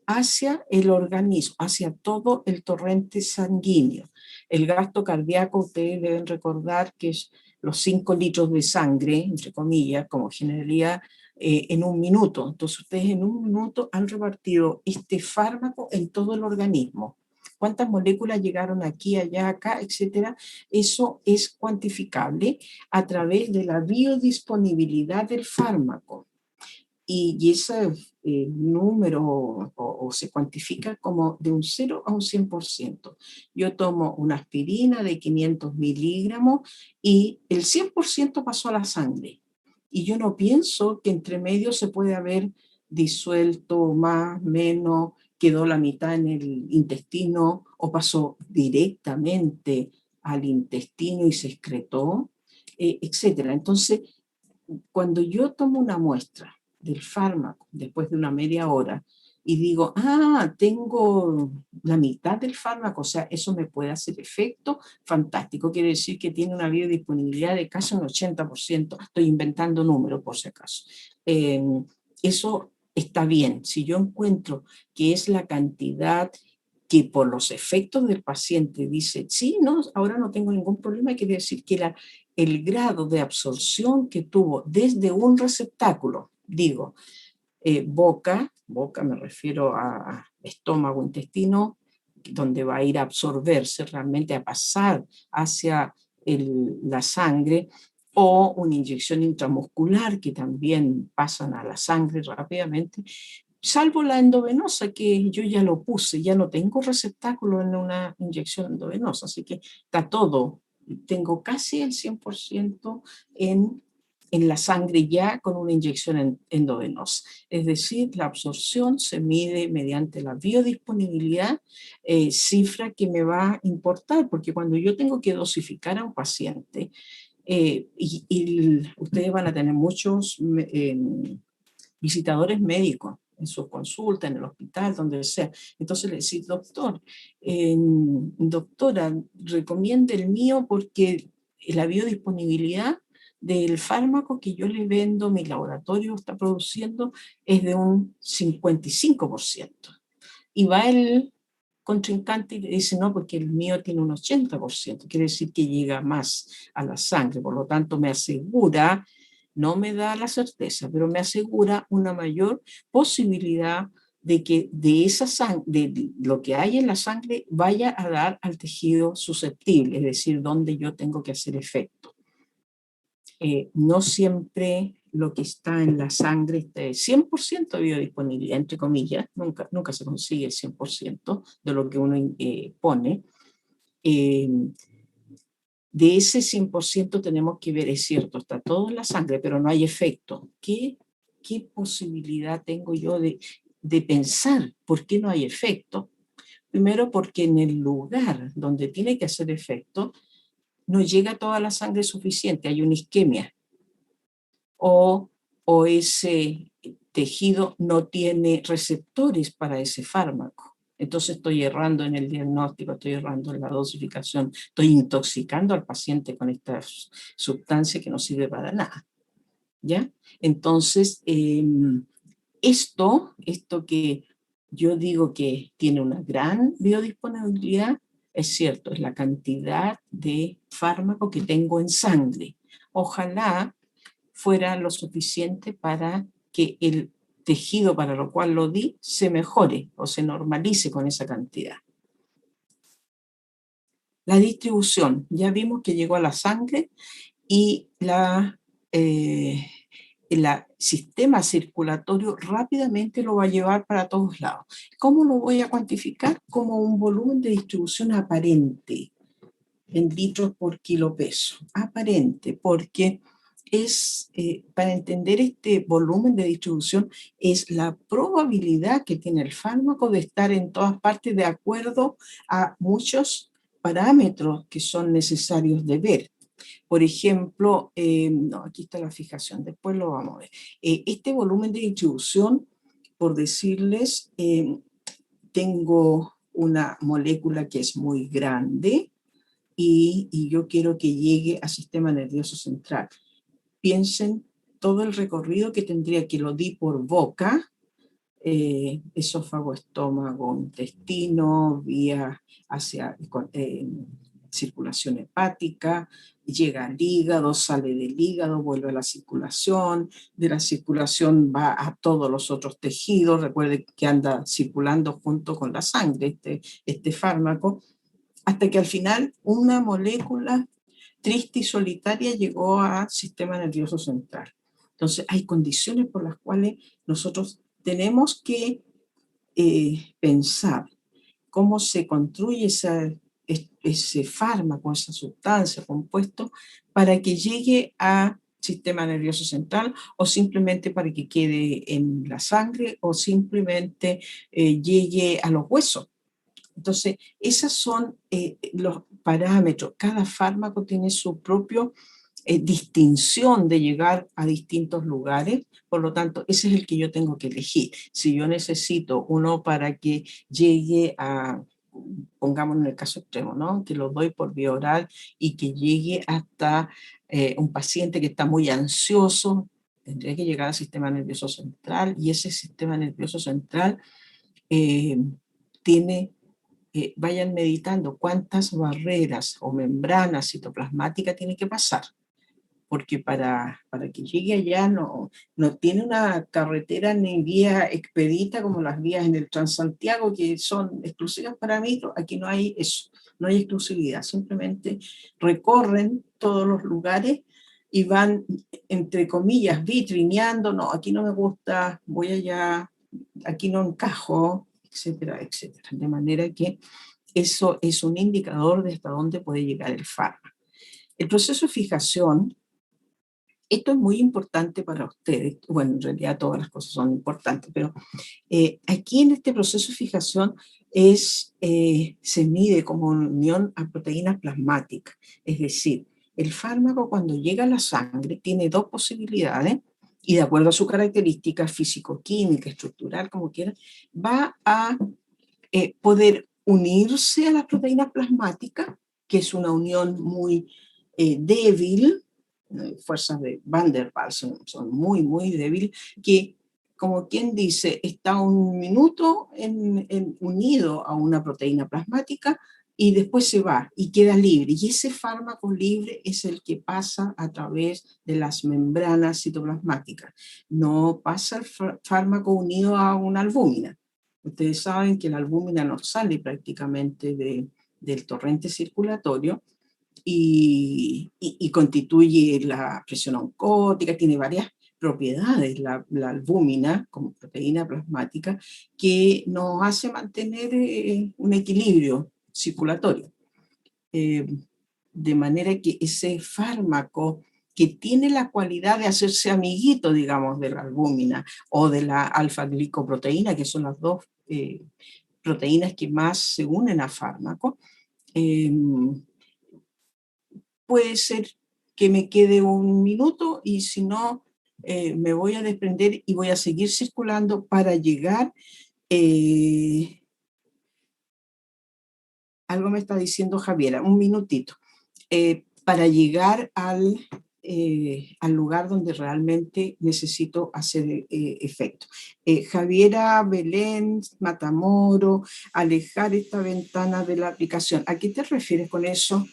hacia el organismo, hacia todo el torrente sanguíneo. El gasto cardíaco, ustedes deben recordar que es los 5 litros de sangre, entre comillas, como generalidad, en un minuto. Entonces ustedes en un minuto han repartido este fármaco en todo el organismo. cuántas moléculas llegaron aquí, allá, acá, etcétera. Eso es cuantificable a través de la biodisponibilidad del fármaco. Y ese número o se cuantifica como de un 0 a un 100%. Yo tomo una aspirina de 500 miligramos y el 100% pasó a la sangre. Y yo no pienso que entre medio se puede haber disuelto más, menos, quedó la mitad en el intestino o pasó directamente al intestino y se excretó, etcétera. Entonces, cuando yo tomo una muestra del fármaco después de una media hora y digo, tengo la mitad del fármaco, o sea, eso me puede hacer efecto, fantástico, quiere decir que tiene una biodisponibilidad de casi un 80%, estoy inventando números por si acaso. Eso está bien. Si yo encuentro que es la cantidad que por los efectos del paciente dice, sí, no, ahora no tengo ningún problema, quiere decir que el grado de absorción que tuvo desde un receptáculo, digo, boca me refiero a estómago, intestino, donde va a ir a absorberse realmente, a pasar hacia la sangre, o una inyección intramuscular que también pasan a la sangre rápidamente, salvo la endovenosa, que yo ya lo puse, ya no tengo receptáculo en una inyección endovenosa, así que está todo, tengo casi el 100% en la sangre ya con una inyección endovenosa. Es decir, la absorción se mide mediante la biodisponibilidad, cifra que me va a importar, porque cuando yo tengo que dosificar a un paciente, y ustedes van a tener muchos visitadores médicos en su consulta, en el hospital, donde sea. Entonces le decís, doctora, recomiende el mío porque la biodisponibilidad del fármaco que yo le vendo, mi laboratorio está produciendo, es de un 55%. Y va el contrincante y le dice, no, porque el mío tiene un 80%, quiere decir que llega más a la sangre, por lo tanto me asegura, no me da la certeza, pero me asegura una mayor posibilidad de que de lo que hay en la sangre vaya a dar al tejido susceptible, es decir, donde yo tengo que hacer efecto. No siempre lo que está en la sangre está 100% de biodisponibilidad, entre comillas, nunca se consigue el 100% de lo que uno pone. De ese 100% tenemos que ver, es cierto, está todo en la sangre, pero no hay efecto. ¿Qué posibilidad tengo yo de pensar por qué no hay efecto? Primero, porque en el lugar donde tiene que hacer efecto, no llega toda la sangre suficiente, hay una isquemia. O ese tejido no tiene receptores para ese fármaco. Entonces estoy errando en el diagnóstico, estoy errando en la dosificación, estoy intoxicando al paciente con esta sustancia que no sirve para nada. ¿Ya? Entonces, esto que yo digo que tiene una gran biodisponibilidad, es cierto, es la cantidad de fármaco que tengo en sangre. Ojalá fuera lo suficiente para que el tejido para lo cual lo di se mejore o se normalice con esa cantidad. La distribución, ya vimos que llegó a la sangre y el sistema circulatorio rápidamente lo va a llevar para todos lados. ¿Cómo lo voy a cuantificar? Como un volumen de distribución aparente en litros por kilo peso. Aparente, porque es, para entender este volumen de distribución, es la probabilidad que tiene el fármaco de estar en todas partes de acuerdo a muchos parámetros que son necesarios de ver. Por ejemplo, no, aquí está la fijación, después lo vamos a ver. Este volumen de distribución, por decirles, tengo una molécula que es muy grande y yo quiero que llegue al sistema nervioso central. Piensen todo el recorrido que tendría, que lo di por boca, esófago, estómago, intestino, vía hacia circulación hepática, llega al hígado, sale del hígado, vuelve a la circulación, de la circulación va a todos los otros tejidos, recuerde que anda circulando junto con la sangre este fármaco, hasta que al final una molécula triste y solitaria llegó al sistema nervioso central. Entonces hay condiciones por las cuales nosotros tenemos que pensar cómo se construye ese fármaco, esa sustancia, compuesto, para que llegue al sistema nervioso central o simplemente para que quede en la sangre o simplemente llegue a los huesos. Entonces, esos son los parámetros. Cada fármaco tiene su propio distinción de llegar a distintos lugares, por lo tanto, ese es el que yo tengo que elegir. Si yo necesito uno para que llegue a, pongamos en el caso extremo, ¿no? Que lo doy por vía oral y que llegue hasta un paciente que está muy ansioso, tendría que llegar al sistema nervioso central y ese sistema nervioso central tiene vayan meditando cuántas barreras o membranas citoplasmáticas tiene que pasar, porque para que llegue allá no tiene una carretera ni vía expedita como las vías en el Transantiago, que son exclusivas para micro. Aquí no hay eso, no hay exclusividad, simplemente recorren todos los lugares y van, entre comillas, vitrineando, no, aquí no me gusta, voy allá, aquí no encajo, etcétera, etcétera. De manera que eso es un indicador de hasta dónde puede llegar el fármaco. El proceso de fijación, esto es muy importante para ustedes, bueno, en realidad todas las cosas son importantes, pero aquí en este proceso de fijación se mide como unión a proteínas plasmáticas, es decir, el fármaco cuando llega a la sangre tiene dos posibilidades, y de acuerdo a su característica físico-química, estructural, como quieran, va a poder unirse a las proteínas plasmáticas, que es una unión muy débil, fuerzas de Van der Waals son muy, muy débiles, que como quien dice, está un minuto unido a una proteína plasmática y después se va y queda libre. Y ese fármaco libre es el que pasa a través de las membranas citoplasmáticas. No pasa el fármaco unido a una albúmina. Ustedes saben que la albúmina no sale prácticamente del torrente circulatorio y constituye la presión oncótica, tiene varias propiedades la albúmina como proteína plasmática que nos hace mantener un equilibrio circulatorio. De manera que ese fármaco que tiene la cualidad de hacerse amiguito, digamos, de la albúmina o de la alfa-glicoproteína, que son las dos proteínas que más se unen a fármaco, puede ser que me quede un minuto y si no, me voy a desprender y voy a seguir circulando para llegar. Algo me está diciendo Javiera, un minutito, para llegar al lugar donde realmente necesito hacer efecto. Javiera, Belén, Matamoro, alejar esta ventana de la aplicación. ¿A qué te refieres con eso?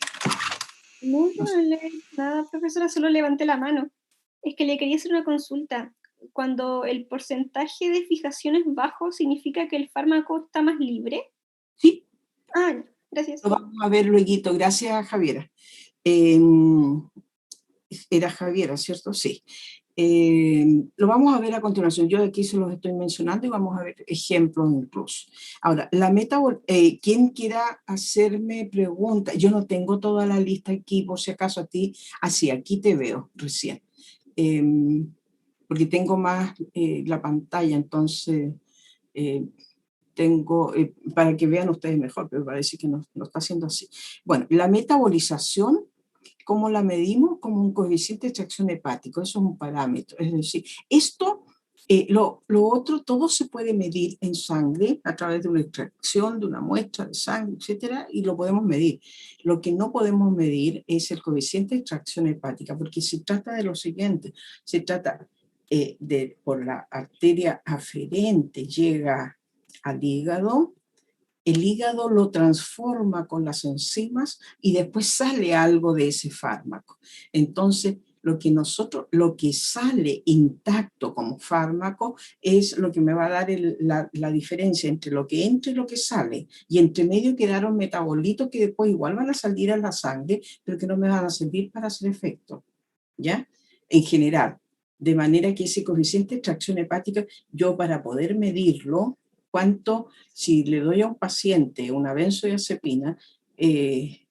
No, nada, profesora, solo levanté la mano. Es que le quería hacer una consulta. Cuando el porcentaje de fijación es bajo, ¿significa que el fármaco está más libre? Sí. Ah, gracias. Lo vamos a ver luego. Gracias, Javiera. Era Javiera, ¿cierto? Sí. Lo vamos a ver a continuación. Yo aquí se los estoy mencionando y vamos a ver ejemplos incluso. Ahora, ¿quién quiera hacerme preguntas? Yo no tengo toda la lista aquí, por si acaso a ti. Así, aquí te veo recién. Porque tengo más la pantalla, entonces tengo, para que vean ustedes mejor, pero parece que no está haciendo así. Bueno, la metabolización, ¿cómo la medimos? Como un coeficiente de extracción hepático, eso es un parámetro. Es decir, esto, lo otro, todo se puede medir en sangre a través de una extracción de una muestra de sangre, etcétera, y lo podemos medir. Lo que no podemos medir es el coeficiente de extracción hepática, porque se trata de lo siguiente, se trata por la arteria aferente, llega al hígado, el hígado lo transforma con las enzimas y después sale algo de ese fármaco. Entonces, lo que sale intacto como fármaco es lo que me va a dar la diferencia entre lo que entra y lo que sale. Y entre medio quedaron metabolitos que después igual van a salir a la sangre, pero que no me van a servir para hacer efecto, ¿ya? En general. De manera que ese coeficiente de extracción hepática, yo para poder medirlo, si le doy a un paciente una benzodiazepina,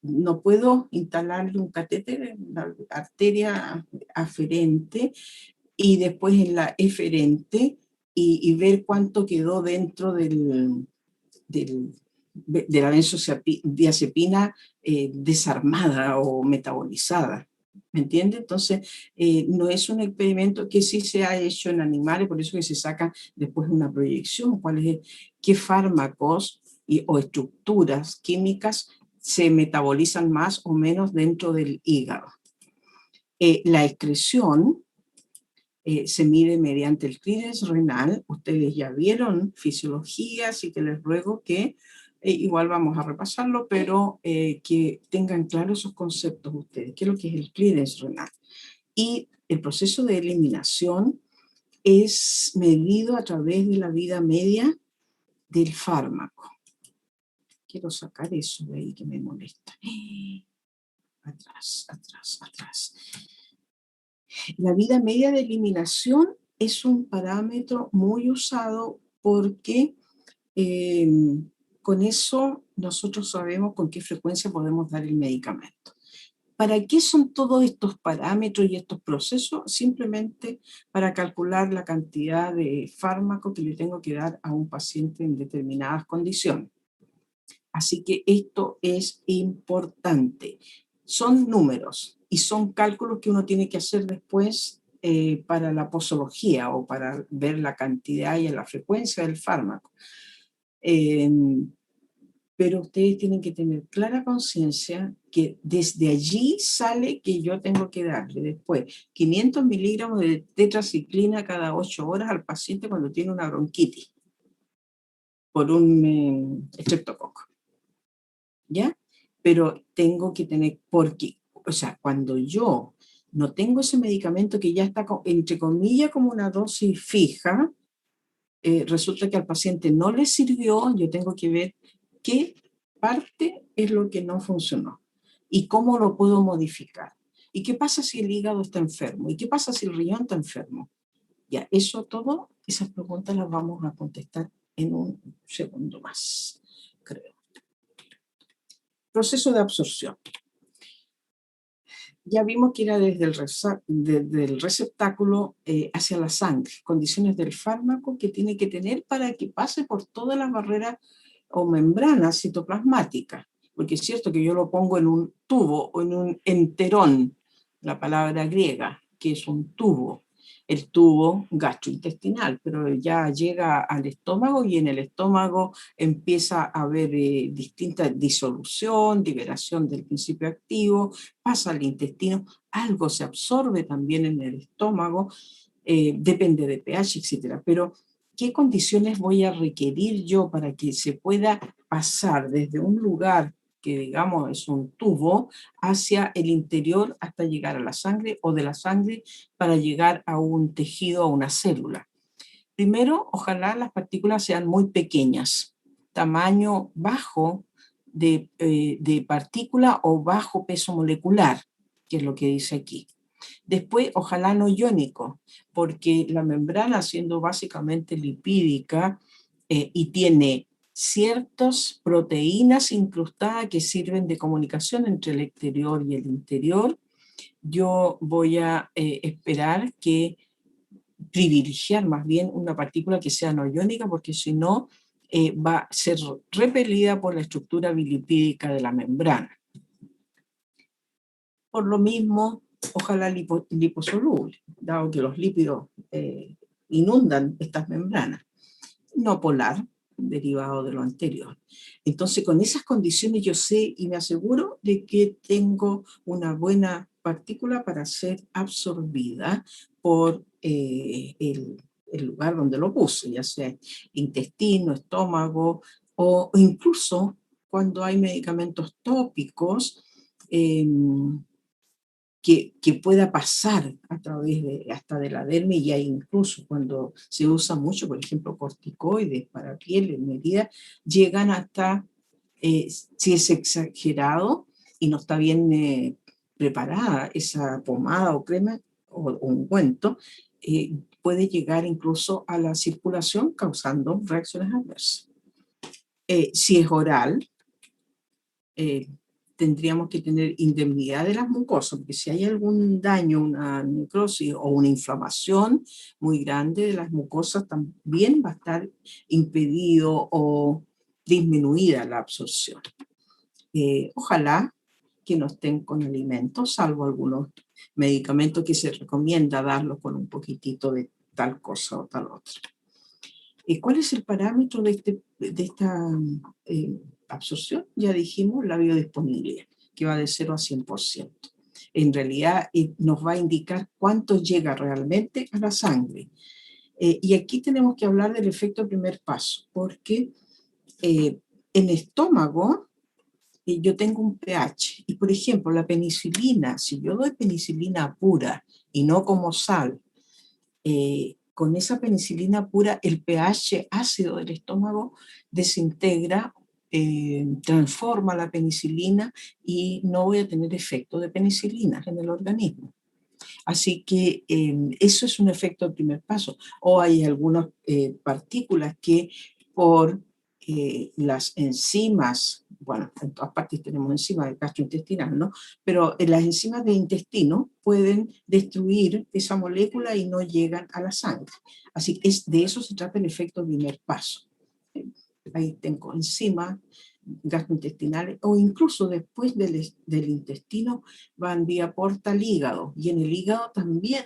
no puedo instalarle un catéter en la arteria aferente y después en la eferente y ver cuánto quedó dentro de la benzodiazepina desarmada o metabolizada. ¿Me entiende? Entonces, no es un experimento que sí se ha hecho en animales, por eso que se saca después una proyección, qué fármacos o estructuras químicas se metabolizan más o menos dentro del hígado. La excreción se mide mediante el clearance renal. Ustedes ya vieron fisiología, así que les ruego que igual vamos a repasarlo, pero que tengan claros esos conceptos ustedes, qué es lo que es el clearance renal. Y el proceso de eliminación es medido a través de la vida media del fármaco. Quiero sacar eso de ahí que me molesta. Atrás. La vida media de eliminación es un parámetro muy usado porque con eso nosotros sabemos con qué frecuencia podemos dar el medicamento. ¿Para qué son todos estos parámetros y estos procesos? Simplemente para calcular la cantidad de fármaco que le tengo que dar a un paciente en determinadas condiciones. Así que esto es importante. Son números y son cálculos que uno tiene que hacer después para la posología o para ver la cantidad y la frecuencia del fármaco. Pero ustedes tienen que tener clara conciencia que desde allí sale que yo tengo que darle después 500 miligramos de tetraciclina cada 8 horas al paciente cuando tiene una bronquitis por un estreptococo. ¿Ya? Pero tengo que tener, porque, o sea, cuando yo no tengo ese medicamento que ya está, entre comillas, como una dosis fija, resulta que al paciente no le sirvió, yo tengo que ver qué parte es lo que no funcionó y cómo lo puedo modificar. ¿Y qué pasa si el hígado está enfermo? ¿Y qué pasa si el riñón está enfermo? Ya, esas preguntas las vamos a contestar en un segundo más, creo. Proceso de absorción. Ya vimos que era desde el receptáculo hacia la sangre, condiciones del fármaco que tiene que tener para que pase por todas las barreras o membranas citoplasmáticas. Porque es cierto que yo lo pongo en un tubo o en un enterón, la palabra griega, que es un tubo, el tubo gastrointestinal, pero ya llega al estómago y en el estómago empieza a haber distinta disolución, liberación del principio activo, pasa al intestino, algo se absorbe también en el estómago, depende de pH, etc. Pero, ¿qué condiciones voy a requerir yo para que se pueda pasar desde un lugar que digamos es un tubo hacia el interior hasta llegar a la sangre o de la sangre para llegar a un tejido, a una célula? Primero, ojalá las partículas sean muy pequeñas, tamaño bajo de partícula o bajo peso molecular, que es lo que dice aquí. Después, ojalá no iónico, porque la membrana, siendo básicamente lipídica y tiene ciertas proteínas incrustadas que sirven de comunicación entre el exterior y el interior, yo voy a esperar que privilegiar más bien una partícula que sea no iónica, porque si no va a ser repelida por la estructura bilipídica de la membrana. Por lo mismo, ojalá liposoluble, dado que los lípidos inundan estas membranas. No polar, derivado de lo anterior. Entonces, con esas condiciones yo sé y me aseguro de que tengo una buena partícula para ser absorbida por el lugar donde lo puse, ya sea intestino, estómago, o incluso cuando hay medicamentos tópicos, que pueda pasar a través hasta de la dermis, y hay incluso cuando se usa mucho, por ejemplo, corticoides para piel en medida, llegan hasta, si es exagerado y no está bien preparada esa pomada o crema o ungüento, puede llegar incluso a la circulación causando reacciones adversas. Si es oral, tendríamos que tener indemnidad de las mucosas, porque si hay algún daño, una necrosis o una inflamación muy grande de las mucosas, también va a estar impedido o disminuida la absorción. Ojalá que no estén con alimentos, salvo algunos medicamentos que se recomienda darlos con un poquitito de tal cosa o tal otra. ¿Cuál es el parámetro de esta absorción? Ya dijimos, la biodisponibilidad, que va de 0 a 100%. En realidad nos va a indicar cuánto llega realmente a la sangre. Y aquí tenemos que hablar del efecto primer paso, porque en el estómago yo tengo un pH, y por ejemplo la penicilina, si yo doy penicilina pura y no como sal, con esa penicilina pura, el pH ácido del estómago desintegra, transforma la penicilina y no voy a tener efecto de penicilina en el organismo. Así que eso es un efecto del primer paso. O hay algunas partículas que por las enzimas, bueno, en todas partes tenemos enzimas gastrointestinal, ¿no? Pero las enzimas de intestino pueden destruir esa molécula y no llegan a la sangre. Así que de eso se trata el efecto primer paso. Ahí tengo enzimas gastrointestinales, o incluso después del intestino van vía porta al hígado, y en el hígado también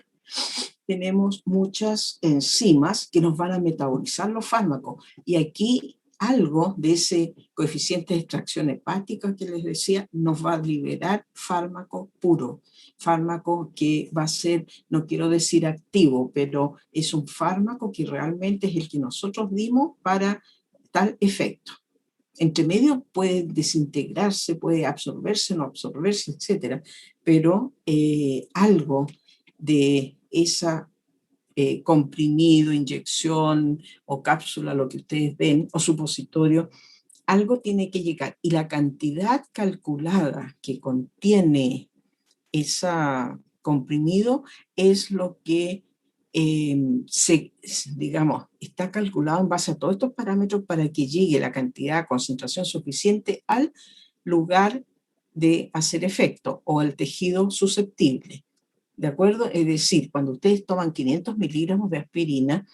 tenemos muchas enzimas que nos van a metabolizar los fármacos, y aquí algo de ese coeficiente de extracción hepática que les decía nos va a liberar fármaco puro, fármaco que va a ser, no quiero decir activo, pero es un fármaco que realmente es el que nosotros dimos para tal efecto. Entre medio puede desintegrarse, puede absorberse, no absorberse, etc. Pero algo de esa comprimido, inyección o cápsula, lo que ustedes ven, o supositorio, algo tiene que llegar. Y la cantidad calculada que contiene ese comprimido es lo que digamos, está calculado en base a todos estos parámetros para que llegue la cantidad, concentración suficiente al lugar de hacer efecto o al tejido susceptible. ¿De acuerdo? Es decir, cuando ustedes toman 500 miligramos de aspirina,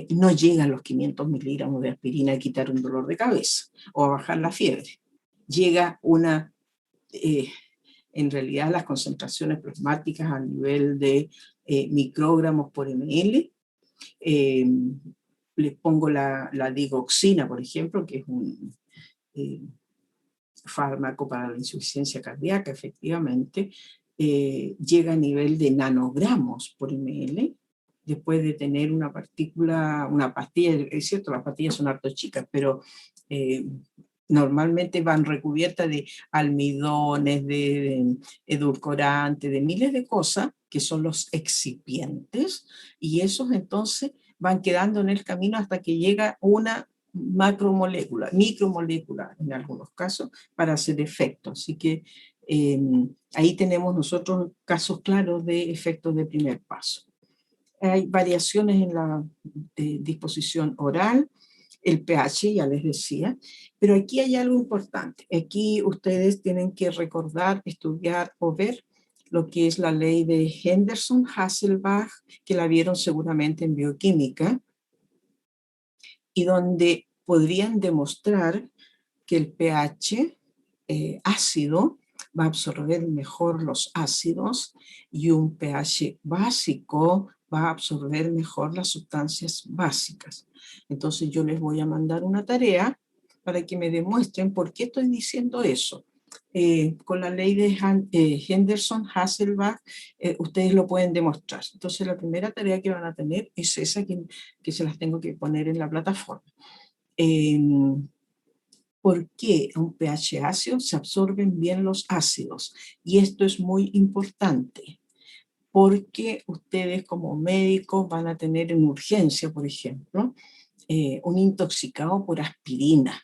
no llegan los 500 miligramos de aspirina a quitar un dolor de cabeza o a bajar la fiebre. Llega una... en realidad las concentraciones plasmáticas a nivel de microgramos por ml. Les pongo la digoxina, por ejemplo, que es un fármaco para la insuficiencia cardíaca, efectivamente, llega a nivel de nanogramos por ml, después de tener una partícula, una pastilla. Es cierto, las pastillas son harto chicas, pero normalmente van recubiertas de almidones, de edulcorantes, de miles de cosas que son los excipientes, y esos entonces van quedando en el camino hasta que llega una macromolécula, micromolécula en algunos casos, para hacer efecto. Así que ahí tenemos nosotros casos claros de efectos de primer paso. Hay variaciones en la disposición oral, el pH, ya les decía, pero aquí hay algo importante. Aquí ustedes tienen que recordar, estudiar o ver lo que es la ley de Henderson-Hasselbalch, que la vieron seguramente en bioquímica, y donde podrían demostrar que el pH ácido va a absorber mejor los ácidos, y un pH básico va a absorber mejor las sustancias básicas. Entonces yo les voy a mandar una tarea para que me demuestren por qué estoy diciendo eso. Con la ley de Henderson-Hasselbalch ustedes lo pueden demostrar. Entonces la primera tarea que van a tener es esa que se las tengo que poner en la plataforma. ¿Por qué a un pH ácido se absorben bien los ácidos? Y esto es muy importante, porque ustedes como médicos van a tener en urgencia, por ejemplo, un intoxicado por aspirina.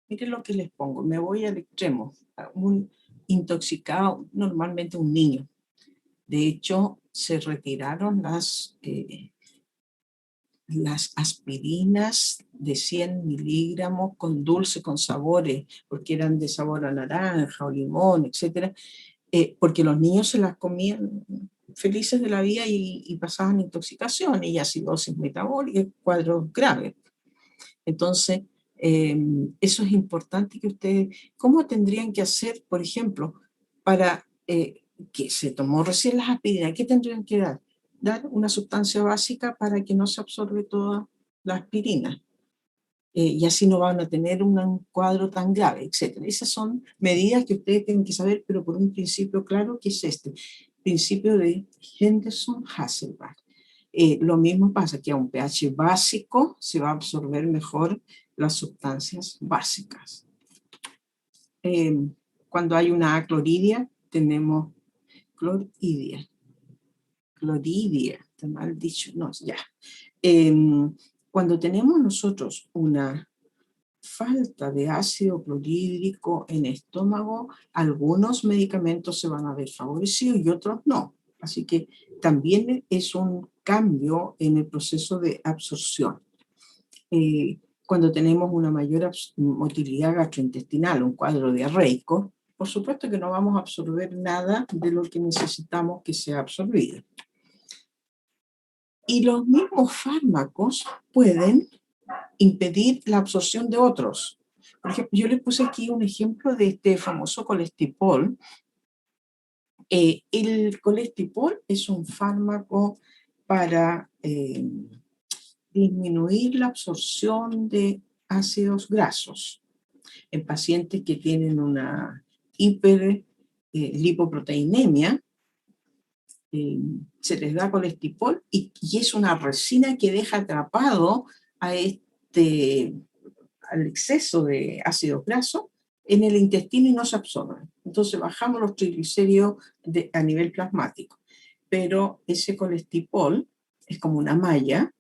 Miren lo que les pongo, me voy al extremo. Un intoxicado, normalmente un niño. De hecho, se retiraron las aspirinas de 100 miligramos con dulce, con sabores, porque eran de sabor a naranja o limón, etc. Porque los niños se las comían felices de la vida y pasaban intoxicación y acidosis metabólica, cuadros graves. Entonces, eso es importante que ustedes, ¿cómo tendrían que hacer, por ejemplo, para que se tomó recién las aspirinas? ¿Qué tendrían que dar? Dar una sustancia básica para que no se absorbe toda la aspirina. Y así no van a tener un cuadro tan grave, etc. Esas son medidas que ustedes tienen que saber, pero por un principio claro, que es este principio de Henderson-Hasselbalch. Lo mismo pasa que a un pH básico se va a absorber mejor las sustancias básicas. Cuando hay una acloridia, tenemos cloridia. Cloridia, está mal dicho, no, ya. Cuando tenemos nosotros una falta de ácido clorhídrico en estómago, algunos medicamentos se van a ver favorecidos y otros no. Así que también es un cambio en el proceso de absorción. Cuando tenemos una mayor motilidad gastrointestinal, un cuadro diarreico, por supuesto que no vamos a absorber nada de lo que necesitamos que sea absorbido. Y los mismos fármacos pueden impedir la absorción de otros. Por ejemplo, yo les puse aquí un ejemplo de este famoso colestipol. El colestipol es un fármaco para disminuir la absorción de ácidos grasos en pacientes que tienen una hiperlipoproteinemia. Se les da colestipol y es una resina que deja atrapado al exceso de ácido graso en el intestino y no se absorben. Entonces bajamos los triglicéridos a nivel plasmático. Pero ese colestipol es como una malla,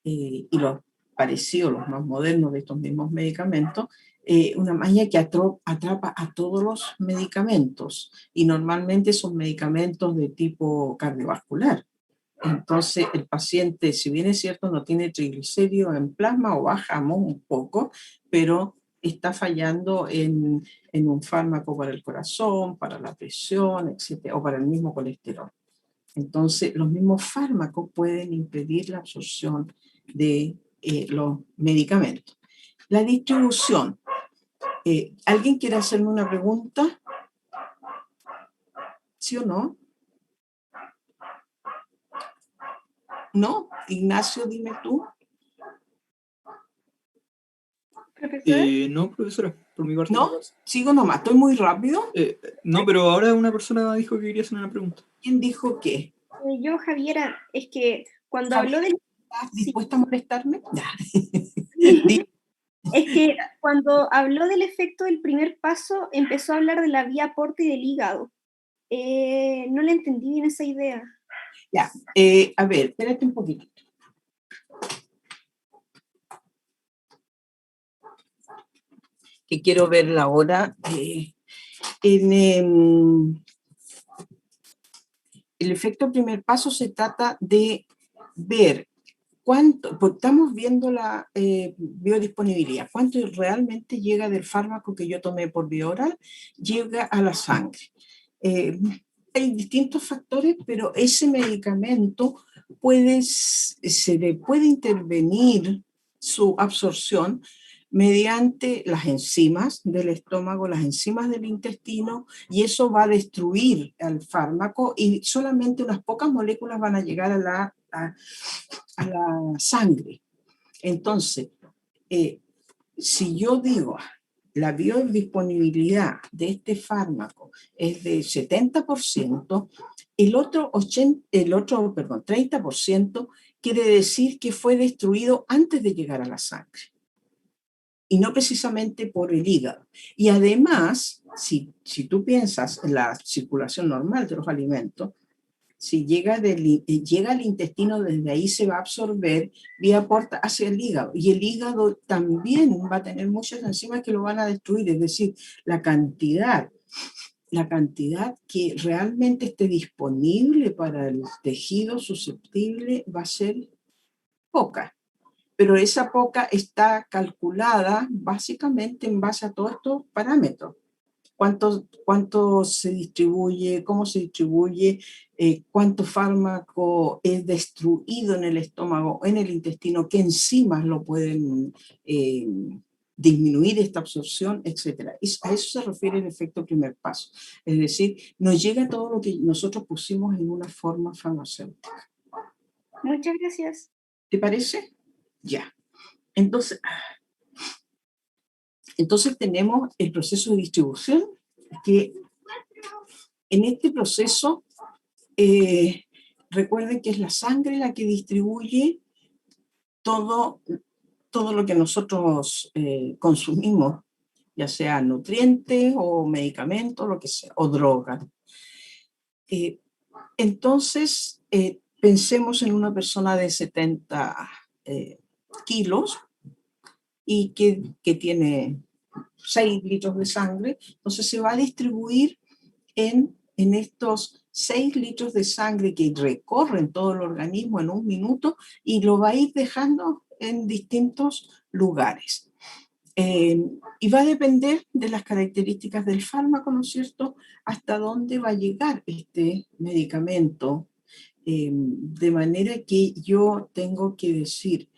y los parecidos, los más modernos de estos mismos medicamentos, una malla que atrapa a todos los medicamentos, y normalmente son medicamentos de tipo cardiovascular. Entonces el paciente, si bien es cierto, no tiene triglicéridos en plasma o bajamos un poco, pero está fallando en un fármaco para el corazón, para la presión, etcétera, o para el mismo colesterol. Entonces, los mismos fármacos pueden impedir la absorción de los medicamentos. La distribución. ¿Alguien quiere hacerme una pregunta? ¿Sí o no? ¿No? Ignacio, dime tú. ¿Profesor? No, profesora, por mi parte. ¿No? ¿Sigo nomás? ¿Estoy muy rápido? No, pero ahora una persona dijo que quería hacer una pregunta. ¿Quién dijo qué? Yo, Javiera, es que cuando Javiera, habló del... ¿estás dispuesta a molestarme? Es que cuando habló del efecto del primer paso, empezó a hablar de la vía porta y del hígado. No le entendí bien esa idea. Ya, a ver, espérate un poquito. Que quiero ver la hora. El efecto primer paso se trata de ver cuánto, pues estamos viendo la biodisponibilidad, cuánto realmente llega del fármaco que yo tomé por vía oral, llega a la sangre. Hay distintos factores, pero ese medicamento se le puede intervenir su absorción mediante las enzimas del estómago, las enzimas del intestino, y eso va a destruir al fármaco y solamente unas pocas moléculas van a llegar a la sangre. Entonces, si yo digo la biodisponibilidad de este fármaco es de 70%, el otro 30% quiere decir que fue destruido antes de llegar a la sangre. y no precisamente por el hígado. Y además, si tú piensas en la circulación normal de los alimentos, si llega al intestino, desde ahí se va a absorber vía porta hacia el hígado. Y el hígado también va a tener muchas enzimas que lo van a destruir. Es decir, la cantidad que realmente esté disponible para el tejido susceptible va a ser poca. Pero esa poca está calculada básicamente en base a todos estos parámetros. ¿Cuánto se distribuye? ¿Cómo se distribuye? ¿Cuánto fármaco es destruido en el estómago, en el intestino? ¿Qué enzimas lo pueden disminuir esta absorción? Etcétera. A eso se refiere el efecto primer paso. Es decir, nos llega todo lo que nosotros pusimos en una forma farmacéutica. Muchas gracias. ¿Te parece? Ya. Entonces tenemos el proceso de distribución, que en este proceso, recuerden que es la sangre la que distribuye todo lo que nosotros consumimos, ya sea nutrientes o medicamentos, lo que sea, o drogas. Entonces, pensemos en una persona de 70 kilos y que tiene 6 litros de sangre, entonces se va a distribuir en estos 6 litros de sangre que recorren todo el organismo en un minuto y lo va a ir dejando en distintos lugares. Y va a depender de las características del fármaco, ¿no es cierto?, hasta dónde va a llegar este medicamento. De manera que yo tengo que decir,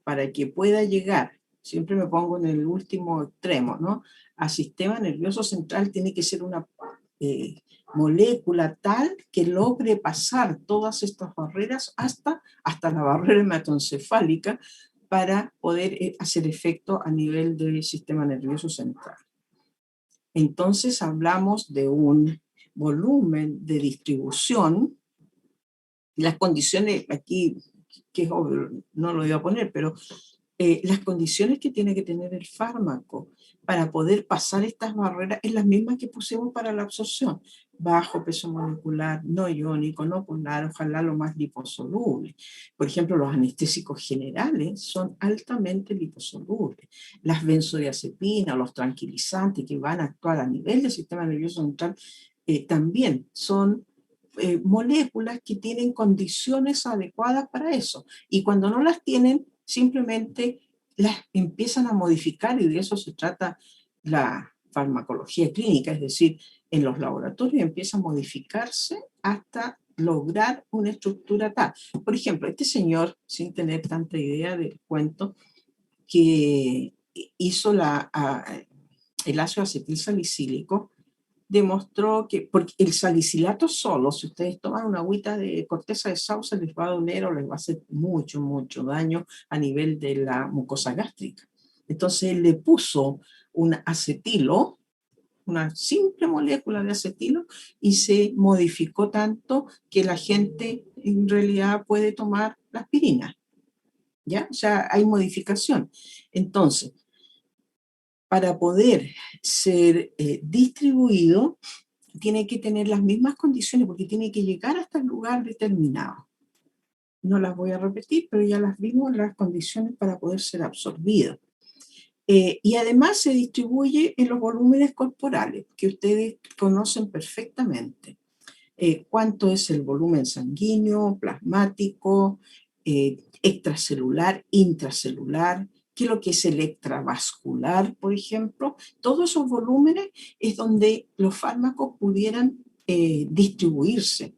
para que pueda llegar, siempre me pongo en el último extremo, ¿no?, al sistema nervioso central, tiene que ser una molécula tal que logre pasar todas estas barreras hasta la barrera hematoencefálica para poder hacer efecto a nivel del sistema nervioso central. Entonces hablamos de un volumen de distribución. Las condiciones, aquí, que es obvio, no lo iba a poner, pero las condiciones que tiene que tener el fármaco para poder pasar estas barreras es las mismas que pusimos para la absorción. Bajo peso molecular, no iónico, no polar, ojalá lo más liposoluble. Por ejemplo, los anestésicos generales son altamente liposolubles. Las benzodiazepinas, los tranquilizantes que van a actuar a nivel del sistema nervioso central también son moléculas que tienen condiciones adecuadas para eso. Y cuando no las tienen, simplemente las empiezan a modificar, y de eso se trata la farmacología clínica, es decir, en los laboratorios empieza a modificarse hasta lograr una estructura tal. Por ejemplo, este señor, sin tener tanta idea del cuento, que hizo el ácido acetilsalicílico, demostró que, porque el salicilato solo, si ustedes toman una agüita de corteza de sauce, les va a doler o les va a hacer mucho, mucho daño a nivel de la mucosa gástrica. Entonces él le puso un acetilo, una simple molécula de acetilo, y se modificó tanto que la gente en realidad puede tomar la aspirina. ¿Ya? O sea, hay modificación. Entonces, para poder ser distribuido, tiene que tener las mismas condiciones porque tiene que llegar hasta el lugar determinado. No las voy a repetir, pero ya las vimos, las condiciones para poder ser absorbido. Y además se distribuye en los volúmenes corporales, que ustedes conocen perfectamente. Cuánto es el volumen sanguíneo, plasmático, extracelular, intracelular, qué es lo que es el extravascular, por ejemplo. Todos esos volúmenes es donde los fármacos pudieran distribuirse,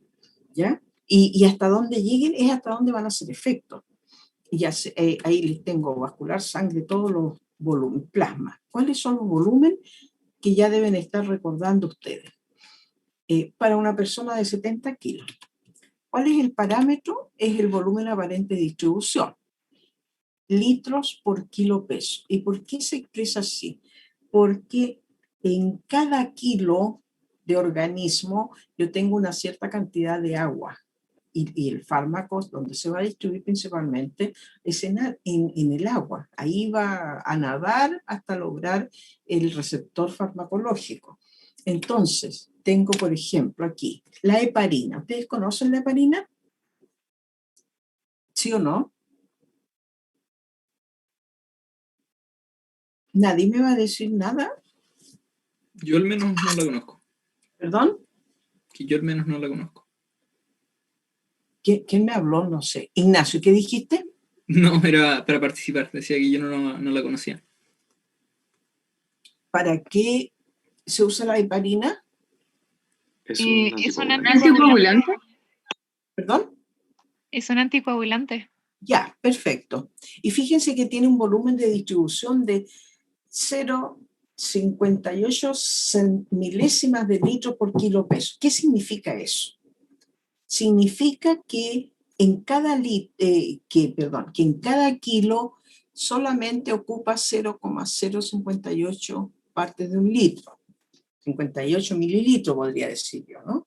¿ya? Y hasta dónde lleguen es hasta dónde van a hacer efecto. Y ahí les tengo vascular, sangre, todos los volúmenes, plasma. ¿Cuáles son los volúmenes que ya deben estar recordando ustedes? Para una persona de 70 kilos. ¿Cuál es el parámetro? Es el volumen aparente de distribución. Litros por kilo peso. ¿Y por qué se expresa así? Porque en cada kilo de organismo yo tengo una cierta cantidad de agua. y el fármaco donde se va a distribuir principalmente es en el agua. Ahí va a nadar hasta lograr el receptor farmacológico. Entonces, tengo por ejemplo aquí la heparina. ¿Ustedes conocen la heparina? ¿Sí o no? ¿Nadie me va a decir nada? Yo al menos no la conozco. ¿Perdón? Que yo al menos no la conozco. ¿Quién me habló? No sé. Ignacio, ¿qué dijiste? No, era para participar. Decía que yo no la conocía. ¿Para qué se usa la heparina? Es Es un un anticoagulante. ¿Perdón? Es un anticoagulante. Ya, perfecto. Y fíjense que tiene un volumen de distribución de 0,58 milésimas de litro por kilo peso. ¿Qué significa eso? Significa que en cada que en cada kilo solamente ocupa 0,058 partes de un litro. 58 mililitros podría decir yo, ¿no?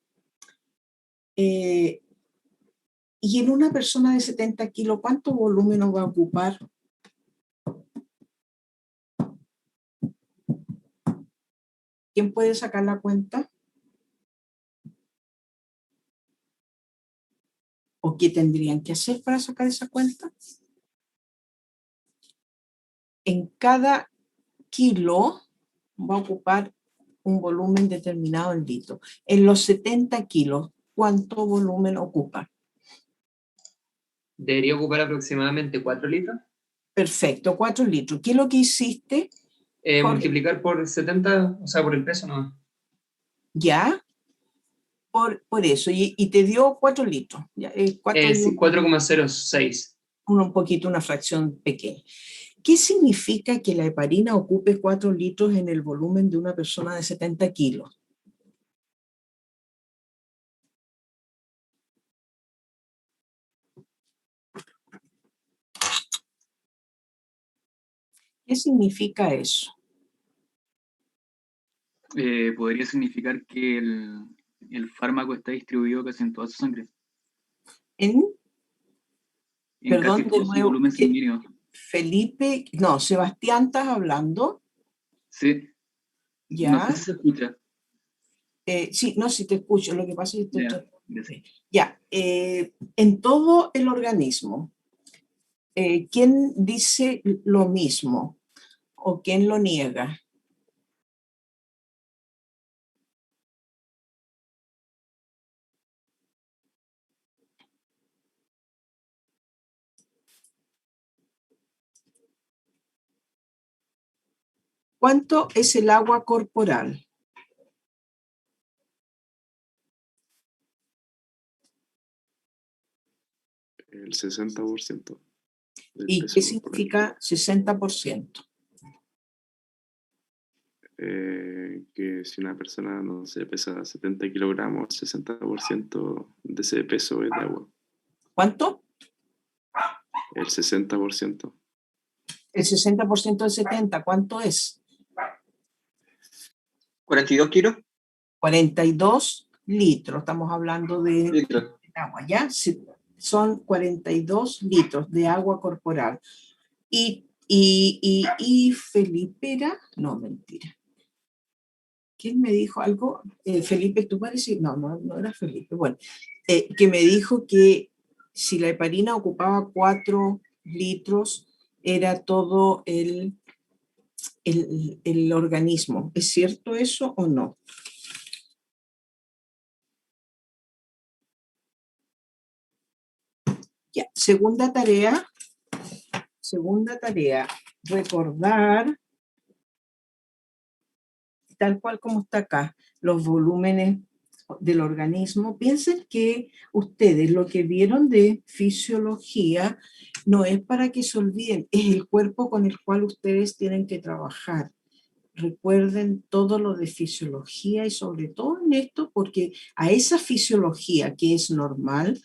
Y en una persona de 70 kilos, ¿cuánto volumen va a ocupar? ¿Quién puede sacar la cuenta? ¿O qué tendrían que hacer para sacar esa cuenta? En cada kilo va a ocupar un volumen determinado en litros. En los 70 kilos, ¿cuánto volumen ocupa? Debería ocupar aproximadamente 4 litros. Perfecto, 4 litros. ¿Qué es lo que hiciste? Jorge. Multiplicar por 70, o sea, por el peso no. ¿Ya? Por eso. Y te dio 4 litros. ¿Ya? 4,06. Un poquito, una fracción pequeña. ¿Qué significa que la heparina ocupe 4 litros en el volumen de una persona de 70 kilos? ¿Qué significa eso? Podría significar que el fármaco está distribuido casi en toda su sangre, En casi de todo su nuevo, volumen sanguíneo. Felipe, no, Sebastián, ¿estás hablando? Sí, ¿Ya? no sé si se escucha. Sí, no, sí te escucho, lo que pasa es que Ya, estoy... gracias. Ya, en todo el organismo, ¿quién dice lo mismo o quién lo niega? ¿Cuánto es el agua corporal? El 60% del ¿Y peso qué corporal. significa 60%? Que si una persona, no sé, pesa 70 kilogramos, 60% de ese peso es de agua. ¿Cuánto? El 60%. El 60% de 70, ¿cuánto es? 42 kilos. 42 litros, estamos hablando de Litros. agua, ¿ya? Sí, son 42 litros de agua corporal. Y Felipe era, no, mentira. ¿Quién me dijo algo? Felipe, ¿tú pareces? No era Felipe. Bueno, que me dijo que si la heparina ocupaba 4 litros, era todo el organismo. ¿Es cierto eso o no? Ya, segunda tarea, recordar, tal cual como está acá, los volúmenes del organismo. Piensen que ustedes lo que vieron de fisiología no es para que se olviden, es el cuerpo con el cual ustedes tienen que trabajar. Recuerden todo lo de fisiología y sobre todo en esto, porque a esa fisiología que es normal,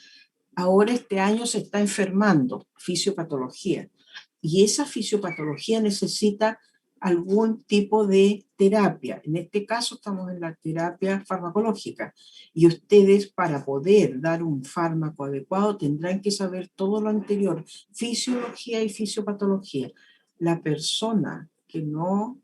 ahora este año se está enfermando, fisiopatología. Y esa fisiopatología necesita algún tipo de terapia. En este caso estamos en la terapia farmacológica y ustedes para poder dar un fármaco adecuado tendrán que saber todo lo anterior, fisiología y fisiopatología. La persona que no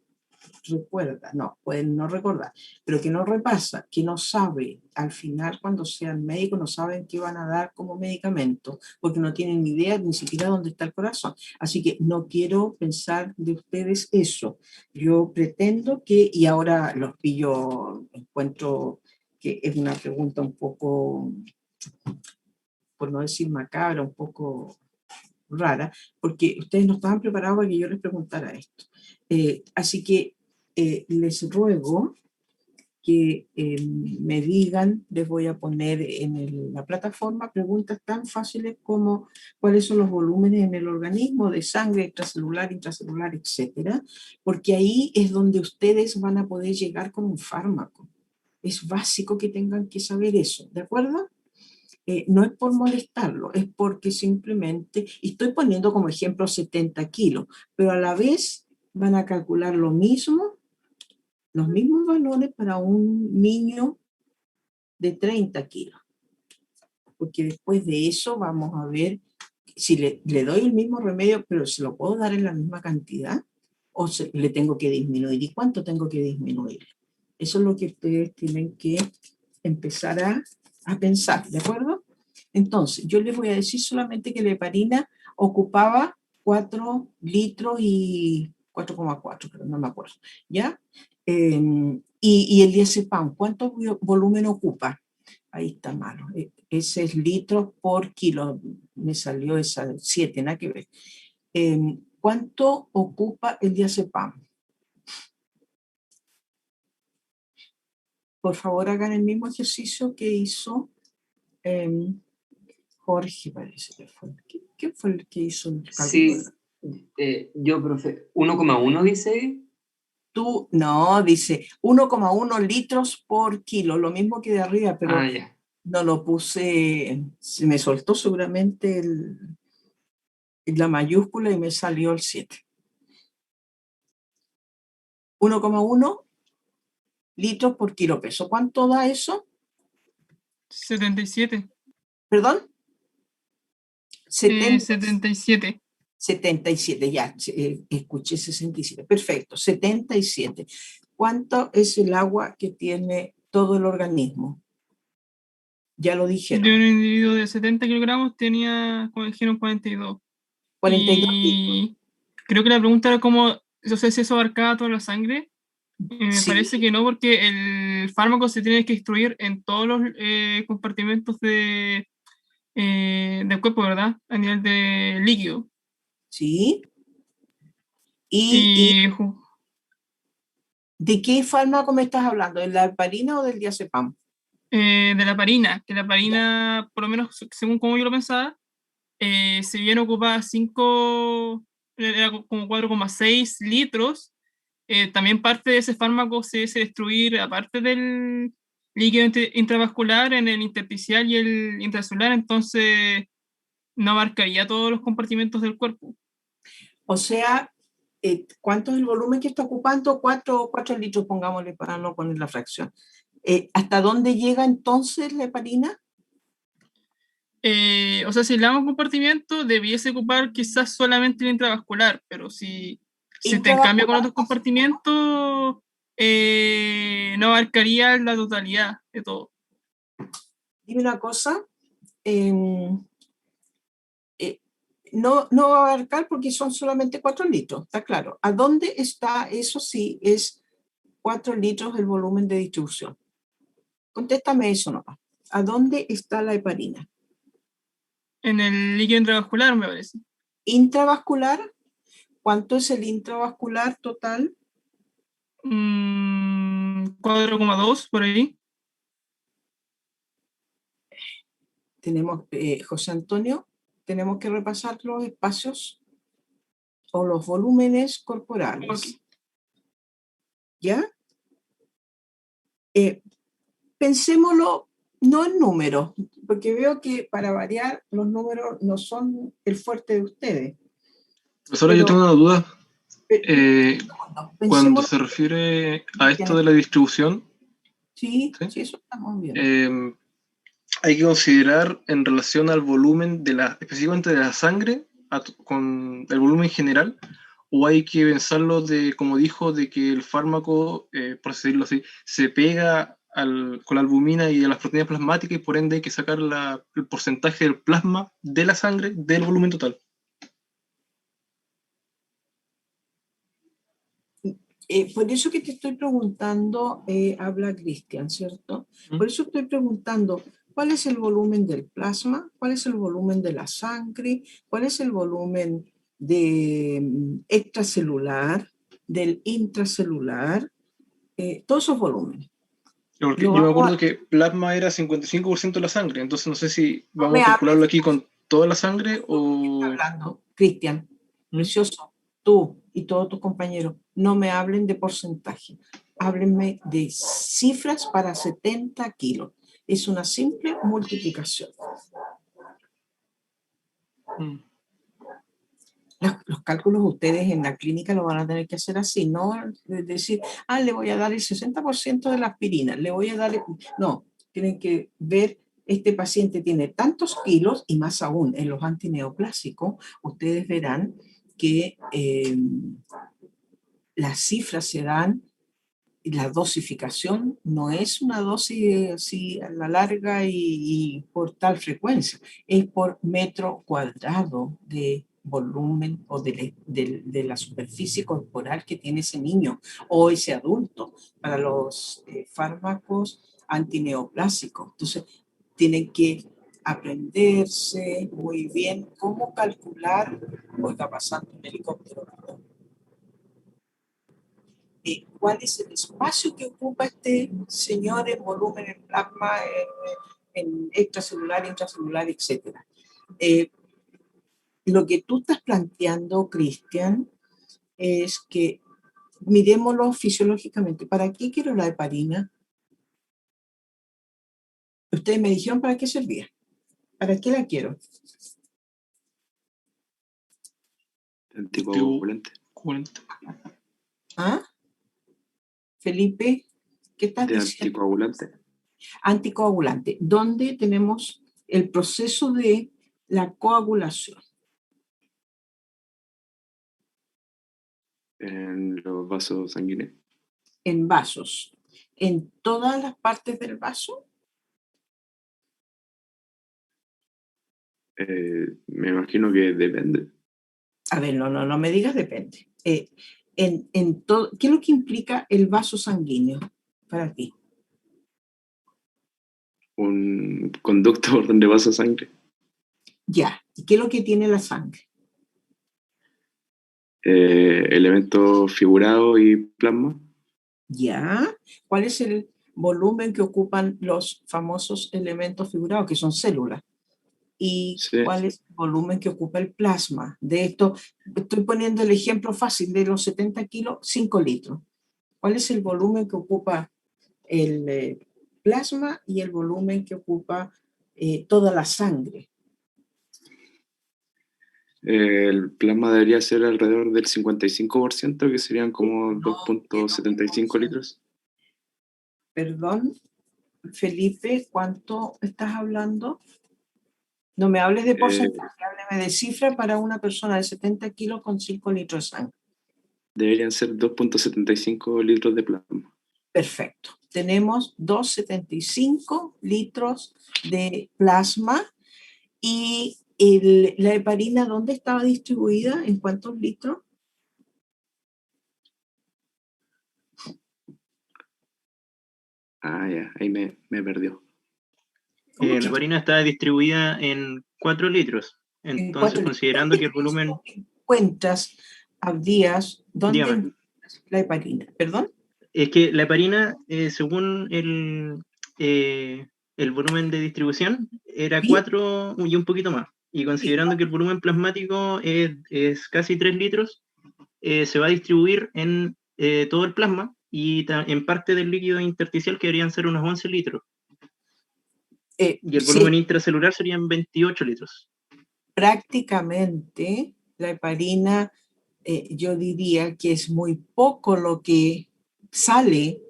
recuerda, no, pueden no recordar, pero que no repasa, que no sabe, al final cuando sean médicos no saben qué van a dar como medicamento, porque no tienen ni idea ni siquiera dónde está el corazón. Así que no quiero pensar de ustedes eso. Yo pretendo que, y ahora los pillo, encuentro que es una pregunta un poco, por no decir macabra, un poco rara, porque ustedes no estaban preparados para que yo les preguntara esto. Así que les ruego que me digan, les voy a poner en la plataforma preguntas tan fáciles como cuáles son los volúmenes en el organismo de sangre, extracelular, intracelular, etcétera, porque ahí es donde ustedes van a poder llegar con un fármaco. Es básico que tengan que saber eso, ¿de acuerdo? No es por molestarlo, es porque simplemente, y estoy poniendo como ejemplo 70 kilos, pero a la vez van a calcular lo mismo, los mismos valores para un niño de 30 kilos. Porque después de eso vamos a ver si le doy el mismo remedio, pero se lo puedo dar en la misma cantidad o le tengo que disminuir. ¿Y cuánto tengo que disminuir? Eso es lo que ustedes tienen que empezar a pensar, ¿de acuerdo? Entonces, yo les voy a decir solamente que la heparina ocupaba 4 litros y 4,4, pero no me acuerdo, ¿ya? Y el diazepam, ¿cuánto volumen ocupa? Ahí está malo. Ese es litros por kilo. Me salió esa 7, nada que ver. ¿Cuánto ocupa el diazepam? Por favor, hagan el mismo ejercicio que hizo Jorge, parece que fue. ¿Quién fue el que hizo el cálculo? Sí, yo, profe. 1,1 dice. Tú, no, dice 1,1 litros por kilo, lo mismo que de arriba, pero Ya. no lo puse, se me soltó seguramente la mayúscula y me salió el 7. 1,1 litros por kilo peso. ¿Cuánto da eso? 77. ¿Perdón? 77. 77, ya, escuché 67, perfecto, 77. ¿Cuánto es el agua que tiene todo el organismo? Ya lo dijeron. De un individuo de 70 kilogramos tenía, como dijeron, 42. 42 y creo que la pregunta era cómo, no sé si eso abarcaba toda la sangre. Me Sí. parece que no, porque el fármaco se tiene que distribuir en todos los compartimentos del cuerpo, ¿verdad? A nivel de líquido. Sí. Y ¿De qué fármaco me estás hablando? ¿De la heparina o del diazepam? de la heparina, que la heparina, por lo menos según como yo lo pensaba, si bien ocupaba 5, era como 4,6 litros, también parte de ese fármaco se debe distribuir, aparte del líquido intravascular, en el intersticial y el intracelular, entonces no abarcaría todos los compartimentos del cuerpo. O sea, ¿cuánto es el volumen que está ocupando? 4 litros, pongámosle, para no poner la fracción. ¿Hasta dónde llega entonces la heparina? O sea, si le damos compartimento, debiese ocupar quizás solamente el intravascular, pero si te cambia con otros compartimentos, no abarcaría la totalidad de todo. Dime una cosa, no va a abarcar porque son solamente 4 litros, está claro. ¿A dónde está? Eso sí, es 4 litros el volumen de distribución. Contéstame eso nomás. ¿A dónde está la heparina? En el líquido intravascular, me parece. ¿Intravascular? ¿Cuánto es el intravascular total? 4,2 por ahí. Tenemos, José Antonio, tenemos que repasar los espacios o los volúmenes corporales. Okay. ¿Ya? Pensémoslo no en números, porque veo que para variar los números no son el fuerte de ustedes. Profesora, yo tengo una duda. Cuando Cuando pensemos- se refiere a esto de la distribución, Sí, ¿sí? sí, eso estamos bien. hay que considerar en relación al volumen específicamente de la sangre con el volumen general, o hay que pensarlo como dijo, de que el fármaco, por así decirlo así, se pega con la albumina y a las proteínas plasmáticas, y por ende hay que sacar el porcentaje del plasma de la sangre del volumen total. Por eso que te estoy preguntando, habla Cristian, ¿cierto? ¿Mm? Por eso estoy preguntando, ¿cuál es el volumen del plasma? ¿Cuál es el volumen de la sangre? ¿Cuál es el volumen extracelular, del intracelular? Todos esos volúmenes. Porque Lo yo me vamos acuerdo a- que plasma era 55% de la sangre, entonces no sé si No vamos me a calcularlo hables aquí con toda la sangre o... hablando, Cristian, ¿Mm? precioso, tú y todos tus compañeros, no me hablen de porcentaje, háblenme de cifras para 70 kilos. Es una simple multiplicación. Mm. Los cálculos ustedes en la clínica lo van a tener que hacer así, no decir, le voy a dar el 60% de la aspirina, le voy a dar... No, tienen que ver, este paciente tiene tantos kilos, y más aún en los antineoplásicos, ustedes verán que las cifras se dan, la dosificación no es una dosis así a la larga y por tal frecuencia, es por metro cuadrado de volumen o de la superficie corporal que tiene ese niño o ese adulto para los fármacos antineoplásicos. Entonces, tienen que aprenderse muy bien cómo calcular, está pasando un helicóptero, cuál es el espacio que ocupa este señor en volumen, en plasma, en extracelular, intracelular, etc. Lo que tú estás planteando, Cristian, es que miremoslo fisiológicamente. ¿Para qué quiero la heparina? Ustedes me dijeron para qué servía. ¿Para qué la quiero? Anticoagulante. ¿Ah? Felipe, ¿qué estás De diciendo? anticoagulante. Anticoagulante, donde tenemos el proceso de la coagulación. En los vasos sanguíneos. En vasos, en todas las partes del vaso. Me imagino que depende. A ver, no me digas depende. ¿Qué es lo que implica el vaso sanguíneo para ti? Un conducto por donde pasa sangre. Ya, ¿y qué es lo que tiene la sangre? Elementos figurados y plasma. Ya, ¿cuál es el volumen que ocupan los famosos elementos figurados, que son células? ¿Y Sí. cuál es el volumen que ocupa el plasma? De esto, estoy poniendo el ejemplo fácil, de los 70 kilos, 5 litros. ¿Cuál es el volumen que ocupa el plasma y el volumen que ocupa toda la sangre? El plasma debería ser alrededor del 55%, que serían como 2.75 litros. Perdón, Felipe, ¿cuánto estás hablando? No me hables de porcentaje, háblame de cifra para una persona de 70 kilos con 5 litros de sangre. Deberían ser 2.75 litros de plasma. Perfecto. Tenemos 2,75 litros de plasma. ¿Y la heparina dónde estaba distribuida? ¿En cuántos litros? Ya, ahí me perdió. ¿Cómo La que heparina está distribuida en 4 litros. en Entonces, 4 litros? considerando que el volumen... ¿Encuentras, Abdías, dónde Dígame. encuentras la heparina? ¿Perdón? Es que la heparina, según el volumen de distribución, era ¿Sí? 4 y un poquito más. Y considerando que el volumen plasmático es casi 3 litros, se va a distribuir en todo el plasma y en parte del líquido intersticial, que deberían ser unos 11 litros. Y el volumen Sí, intracelular serían 28 litros. prácticamente la heparina yo diría que es muy poco lo que sale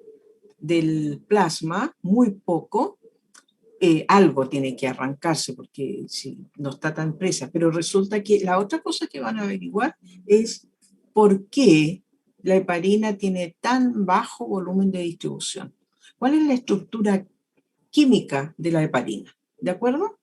del plasma, muy poco. Algo tiene que arrancarse porque si no está tan presa, pero resulta que la otra cosa que van a averiguar es por qué la heparina tiene tan bajo volumen de distribución. ¿Cuál es la estructura química de la heparina? ¿De acuerdo?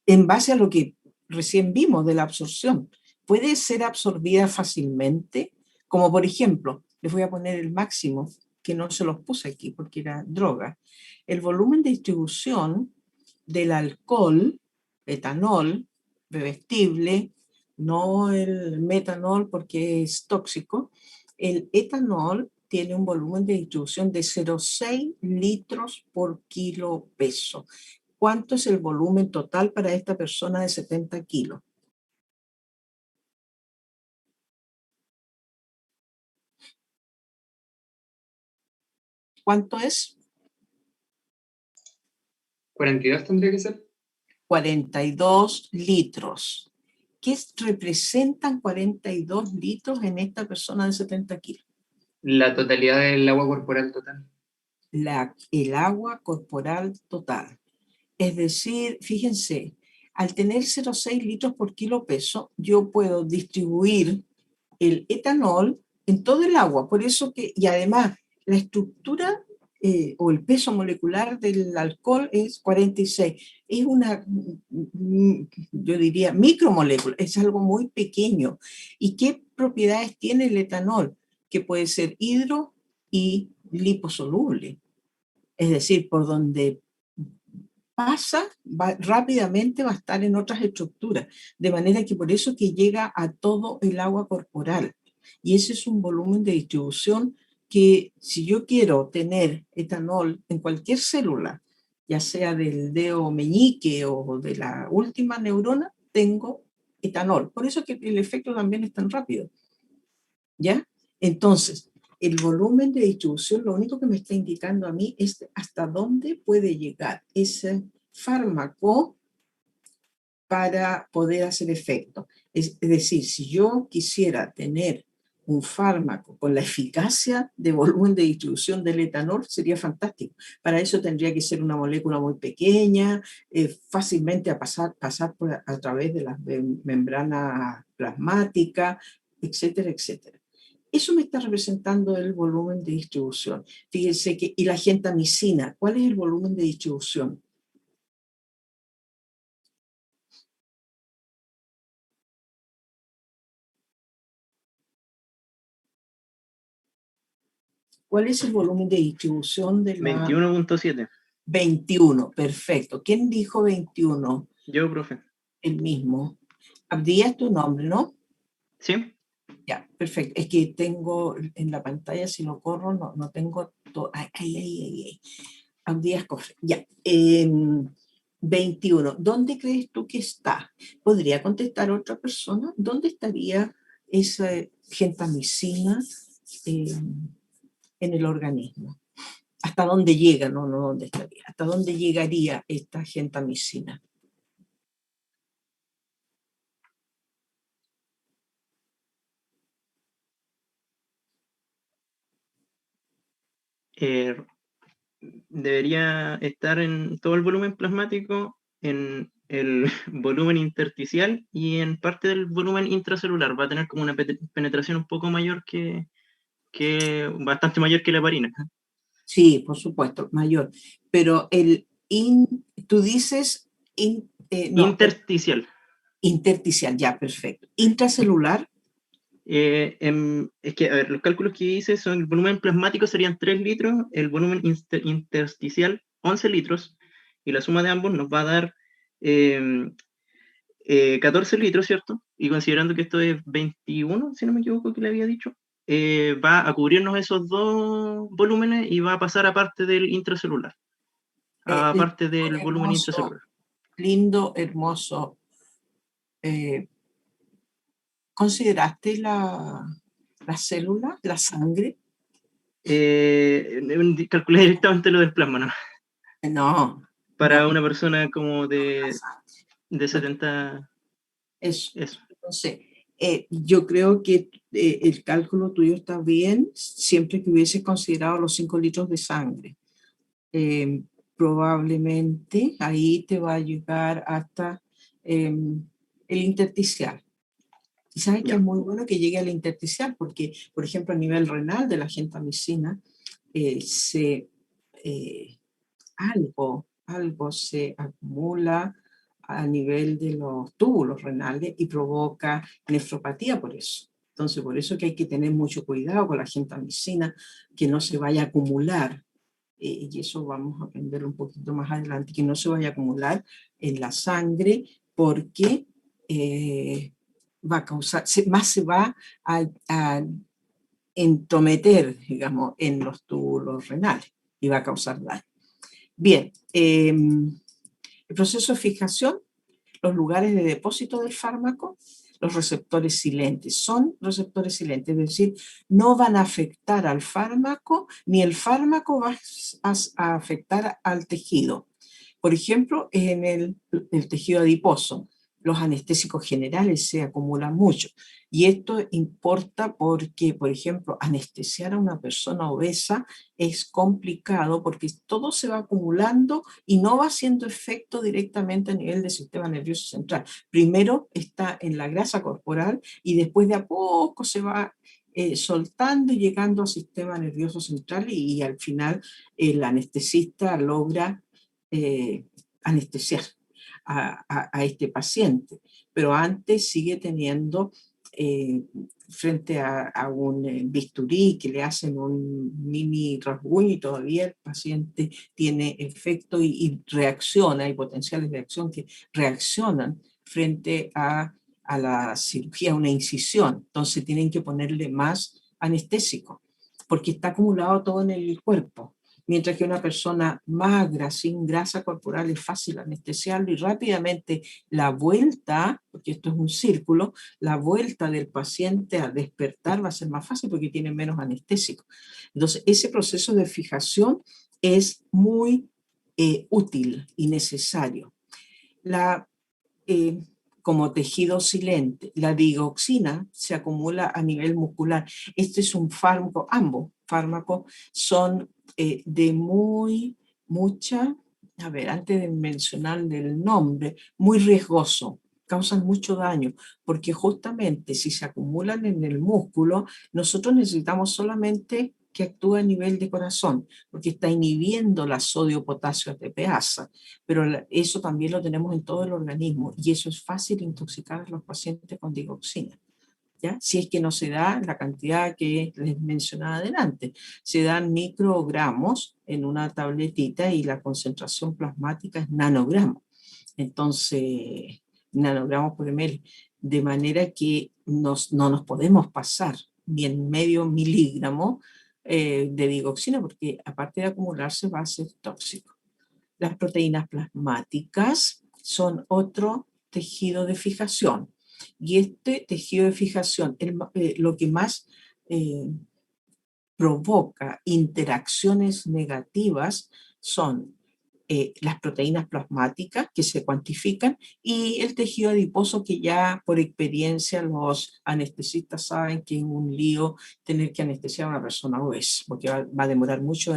En base a lo que recién vimos de la absorción. ¿Puede ser absorbida fácilmente? Como por ejemplo, les voy a poner el máximo, que no se los puse aquí porque era droga. El volumen de distribución del alcohol, etanol, bebestible, no el metanol porque es tóxico. El etanol tiene un volumen de distribución de 0,6 litros por kilo peso. ¿Cuánto es el volumen total para esta persona de 70 kilos? ¿Cuánto es? 42 tendría que ser. 42 litros. ¿Qué representan 42 litros en esta persona de 70 kilos? La totalidad del agua corporal total. El agua corporal total. Es decir, fíjense, al tener 0,6 litros por kilo peso, yo puedo distribuir el etanol en todo el agua. Por eso que, y además, la estructura o el peso molecular del alcohol es 46. Es una, yo diría, micromolécula, es algo muy pequeño. ¿Y qué propiedades tiene el etanol? Que puede ser hidro y liposoluble. Es decir, por donde pasa, rápidamente va a estar en otras estructuras, de manera que por eso que llega a todo el agua corporal. Y ese es un volumen de distribución que si yo quiero tener etanol en cualquier célula, ya sea del dedo meñique o de la última neurona, tengo etanol. Por eso que el efecto también es tan rápido. ¿Ya? Entonces, el volumen de distribución lo único que me está indicando a mí es hasta dónde puede llegar ese fármaco para poder hacer efecto. Es decir, si yo quisiera tener un fármaco con la eficacia de volumen de distribución del etanol, sería fantástico. Para eso tendría que ser una molécula muy pequeña, fácilmente pasar a través de las membranas plasmáticas, etcétera, etcétera. Eso me está representando el volumen de distribución. Fíjense que, y la gentamicina, ¿cuál es el volumen de distribución? ¿Cuál es el volumen de distribución de la...? 21.7. 21, perfecto. ¿Quién dijo 21? Yo, profe. El mismo. Abdía es tu nombre, ¿no? ¿Sí? Ya, perfecto. Es que tengo en la pantalla, si lo corro, no tengo todo. Ay. Abdías Cofre. Ya. 21. ¿Dónde crees tú que está? ¿Podría contestar otra persona? ¿Dónde estaría esa gentamicina en el organismo? ¿Hasta dónde llega? No, ¿dónde estaría? ¿Hasta dónde llegaría esta gentamicina? Debería estar en todo el volumen plasmático, en el volumen intersticial y en parte del volumen intracelular. Va a tener como una penetración un poco mayor bastante mayor que la heparina. Sí, por supuesto, mayor. Pero tú dices no, intersticial. Intersticial, ya, perfecto. Intracelular. Es que, a ver, los cálculos que hice son, el volumen plasmático serían 3 litros, el volumen intersticial 11 litros, y la suma de ambos nos va a dar 14 litros, ¿cierto? Y considerando que esto es 21, si no me equivoco que le había dicho, va a cubrirnos esos dos volúmenes y va a pasar a parte del intracelular, a parte del volumen intracelular. Lindo, hermoso. ¿Consideraste la célula, la sangre? Calculé directamente lo del plasma, ¿no? No. Para una persona como de 70... Eso. Entonces, Yo creo que el cálculo tuyo está bien siempre que hubieses considerado los 5 litros de sangre. Probablemente ahí te va a llegar hasta el intersticial. Y sabes que es muy bueno que llegue al intersticial porque, por ejemplo, a nivel renal de la gentamicina, algo se acumula a nivel de los túbulos renales y provoca nefropatía por eso. Entonces, por eso que hay que tener mucho cuidado con la gentamicina, que no se vaya a acumular, y eso vamos a aprender un poquito más adelante, que no se vaya a acumular en la sangre porque va a causar, más se va a entrometer, digamos, en los túbulos renales y va a causar daño. Bien, el proceso de fijación, los lugares de depósito del fármaco, los receptores silentes. Son receptores silentes, es decir, no van a afectar al fármaco, ni el fármaco va a afectar al tejido. Por ejemplo, en el tejido adiposo, los anestésicos generales se acumulan mucho. Y esto importa porque, por ejemplo, anestesiar a una persona obesa es complicado porque todo se va acumulando y no va haciendo efecto directamente a nivel del sistema nervioso central. Primero está en la grasa corporal y después de a poco se va soltando y llegando al sistema nervioso central y al final el anestesista logra anestesiar a este paciente, pero antes sigue teniendo frente a un bisturí que le hacen un mini rasguño y todavía el paciente tiene efecto y reacciona, hay potenciales de acción que reaccionan frente a la cirugía, una incisión. Entonces tienen que ponerle más anestésico porque está acumulado todo en el cuerpo. Mientras que una persona magra, sin grasa corporal, es fácil anestesiarlo y rápidamente la vuelta, porque esto es un círculo, la vuelta del paciente a despertar va a ser más fácil porque tiene menos anestésico. Entonces, ese proceso de fijación es muy útil y necesario. Como tejido silente, la digoxina se acumula a nivel muscular. Este es un fármaco, ambos fármacos son de mucha, a ver, antes de mencionar el nombre, muy riesgoso, causan mucho daño, porque justamente si se acumulan en el músculo, nosotros necesitamos solamente que actúe a nivel de corazón, porque está inhibiendo la sodio-potasio ATPasa, pero eso también lo tenemos en todo el organismo y eso es fácil intoxicar a los pacientes con digoxina. ¿Ya? Si es que no se da la cantidad que les mencionaba adelante, se dan microgramos en una tabletita y la concentración plasmática es nanogramos. Entonces, nanogramos por ml, de manera que no nos podemos pasar ni en medio miligramo de digoxina, porque aparte de acumularse va a ser tóxico. Las proteínas plasmáticas son otro tejido de fijación. Y este tejido de fijación, lo que más provoca interacciones negativas son las proteínas plasmáticas que se cuantifican y el tejido adiposo que ya por experiencia los anestesistas saben que es un lío tener que anestesiar a una persona obesa, porque va a demorar mucho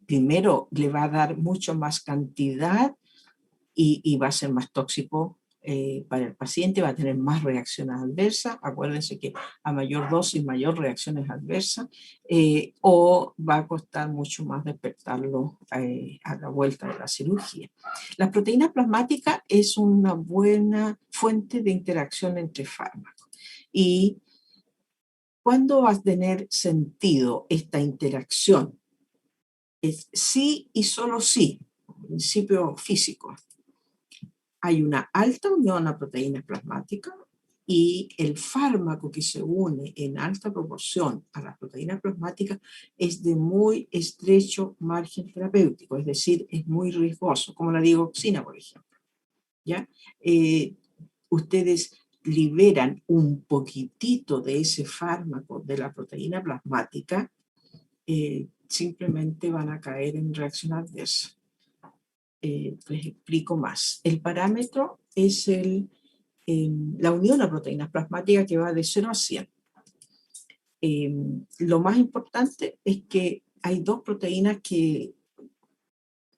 primero le va a dar mucho más cantidad y va a ser más tóxico para el paciente, va a tener más reacciones adversas. Acuérdense que a mayor dosis, mayor reacciones adversas, o va a costar mucho más despertarlo a la vuelta de la cirugía. Las proteínas plasmáticas es una buena fuente de interacción entre fármacos. ¿Y cuándo va a tener sentido esta interacción? Es sí y solo sí, principio físico. Hay una alta unión a proteínas plasmáticas y el fármaco que se une en alta proporción a las proteínas plasmáticas es de muy estrecho margen terapéutico, es decir, es muy riesgoso, como la digoxina, por ejemplo. ¿Ya? Ustedes liberan un poquitito de ese fármaco de la proteína plasmática, simplemente van a caer en reacción adversa. Les explico más. El parámetro es el la unión a proteínas plasmáticas que va de 0 a 100. Lo más importante es que hay dos proteínas que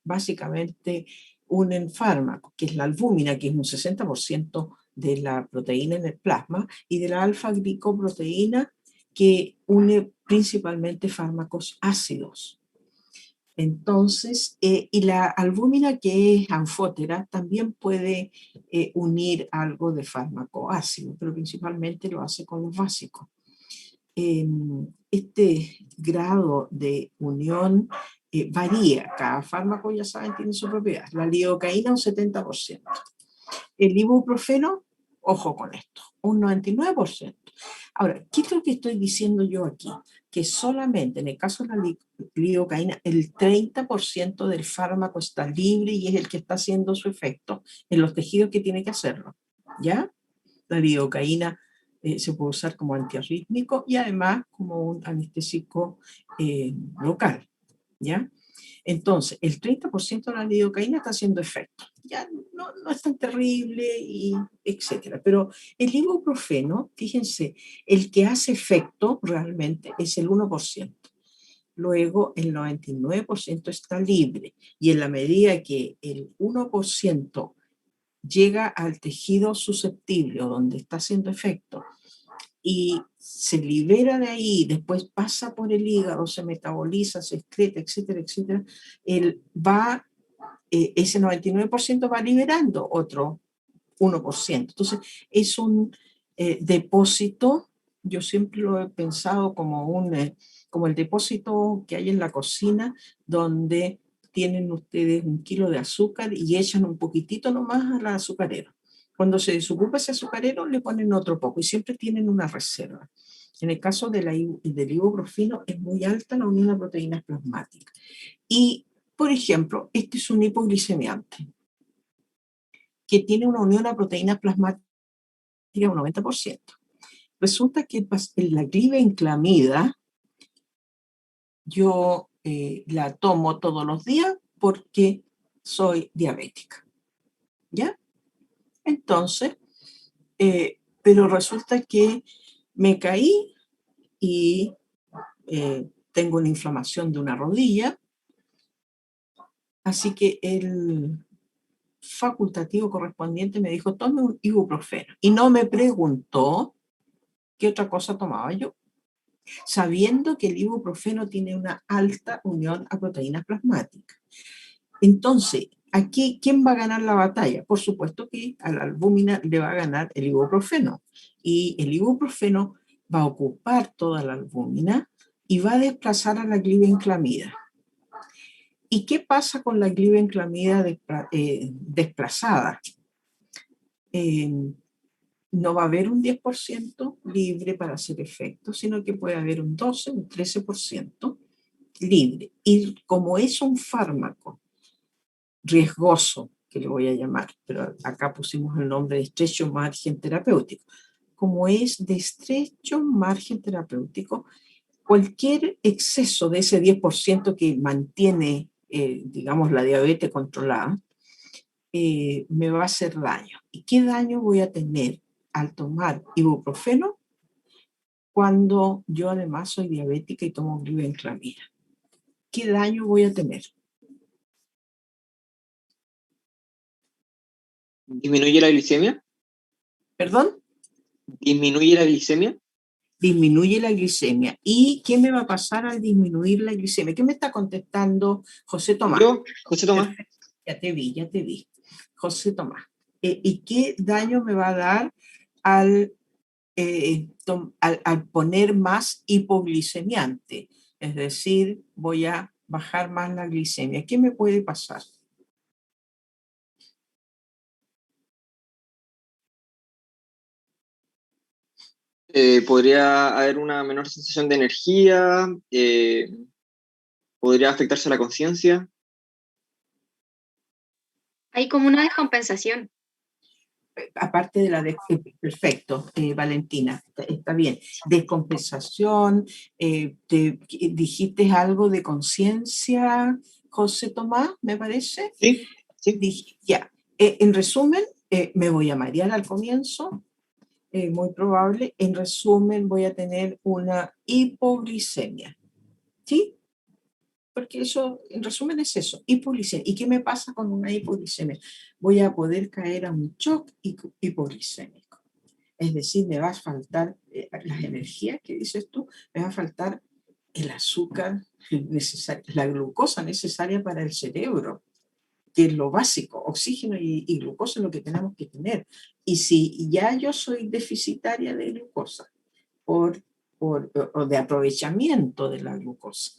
básicamente unen fármacos, que es la albúmina, que es un 60% de la proteína en el plasma, y de la alfa-glicoproteína, que une principalmente fármacos ácidos. Entonces, y la albúmina, que es anfótera, también puede unir algo de fármaco ácido, pero principalmente lo hace con los básicos. Este grado de unión varía. Cada fármaco, ya saben, tiene su propiedad. La lidocaína un 70%. El ibuprofeno, ojo con esto, un 99%. Ahora, ¿qué es lo que estoy diciendo yo aquí? Que solamente en el caso de la lidocaína, el 30% del fármaco está libre y es el que está haciendo su efecto en los tejidos que tiene que hacerlo. ¿Ya? La lidocaína se puede usar como antiarrítmico y además como un anestésico local. ¿Ya? Entonces, el 30% de la lidocaína está haciendo efecto. Ya no es tan terrible, y etcétera. Pero el ibuprofeno, fíjense, el que hace efecto realmente es el 1%. Luego, el 99% está libre. Y en la medida que el 1% llega al tejido susceptible o donde está haciendo efecto y se libera de ahí, después pasa por el hígado, se metaboliza, se excreta, etcétera, etcétera, ese 99% va liberando otro 1%. Entonces, es un depósito, yo siempre lo he pensado como el depósito que hay en la cocina, donde tienen ustedes 1 kilo de azúcar y echan un poquitito nomás al azucarero. Cuando se desocupa ese azucarero, le ponen otro poco y siempre tienen una reserva. En el caso del ibuprofeno es muy alta la unión de proteínas plasmáticas. Y, por ejemplo, este es un hipoglicemiante que tiene una unión a proteínas plasmáticas de un 90%. Resulta que la glibenclamida yo la tomo todos los días porque soy diabética. ¿Ya? Entonces, pero resulta que me caí y tengo una inflamación de una rodilla, así que el facultativo correspondiente me dijo, tome un ibuprofeno, y no me preguntó qué otra cosa tomaba yo, sabiendo que el ibuprofeno tiene una alta unión a proteínas plasmáticas. Entonces, aquí, ¿quién va a ganar la batalla? Por supuesto que a la albúmina le va a ganar el ibuprofeno, y el ibuprofeno va a ocupar toda la albúmina y va a desplazar a la glibenclamida. ¿Y qué pasa con la glibenclamida desplazada? No va a haber un 10% libre para hacer efecto, sino que puede haber un 12, un 13% libre. Y como es un fármaco riesgoso, que le voy a llamar, pero acá pusimos el nombre de estrecho margen terapéutico. Como es de estrecho margen terapéutico, cualquier exceso de ese 10% que mantiene, digamos, la diabetes controlada, me va a hacer daño. ¿Y qué daño voy a tener al tomar ibuprofeno cuando yo además soy diabética y tomo glibenclamida? ¿Qué daño voy a tener? ¿Disminuye la glicemia? ¿Perdón? ¿Disminuye la glicemia? Disminuye la glicemia. ¿Y qué me va a pasar al disminuir la glicemia? ¿Qué me está contestando José Tomás? Yo, José Tomás. Perfecto. Ya te vi. José Tomás. ¿Y qué daño me va a dar al poner más hipoglicemiante? Es decir, voy a bajar más la glicemia. ¿Qué me puede pasar? Podría haber una menor sensación de energía, podría afectarse la conciencia. Hay como una descompensación. Aparte de la perfecto, Valentina, está bien. Descompensación, dijiste algo de conciencia, José Tomás, me parece. Sí. Ya. En resumen, Me voy a marear al comienzo, muy probable. En resumen, voy a tener una hipoglicemia. ¿Sí? Porque eso, en resumen, es eso, hipoglicemia. ¿Y qué me pasa con una hipoglicemia? Voy a poder caer a un shock hipoglicémico. Es decir, me va a faltar las energías que dices tú, me va a faltar el azúcar necesario, la glucosa necesaria para el cerebro, que es lo básico, oxígeno y glucosa es lo que tenemos que tener. Y si ya yo soy deficitaria de glucosa o de aprovechamiento de la glucosa,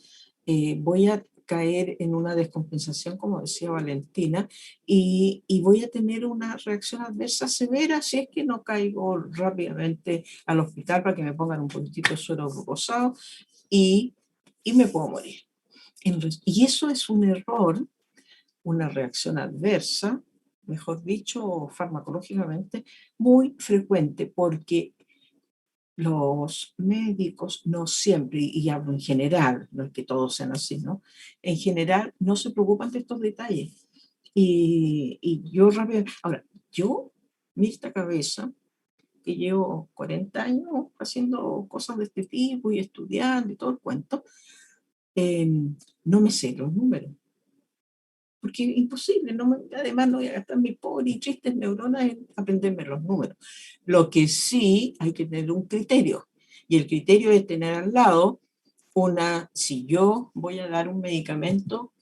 voy a caer en una descompensación, como decía Valentina, y voy a tener una reacción adversa severa si es que no caigo rápidamente al hospital para que me pongan un poquitito de suero glucosado y me puedo morir. Y eso es un error, una reacción adversa, mejor dicho, farmacológicamente, muy frecuente, porque los médicos no siempre, y hablo en general, no es que todos sean así, ¿no? En general no se preocupan de estos detalles. Y yo rápido, ahora, yo, esta cabeza, que llevo 40 años haciendo cosas de este tipo y estudiando y todo el cuento, no me sé los números. Porque es imposible, además no voy a gastar mis pobres y tristes neuronas en aprenderme los números. Lo que sí hay que tener un criterio, y el criterio es tener al lado si yo voy a dar un medicamento,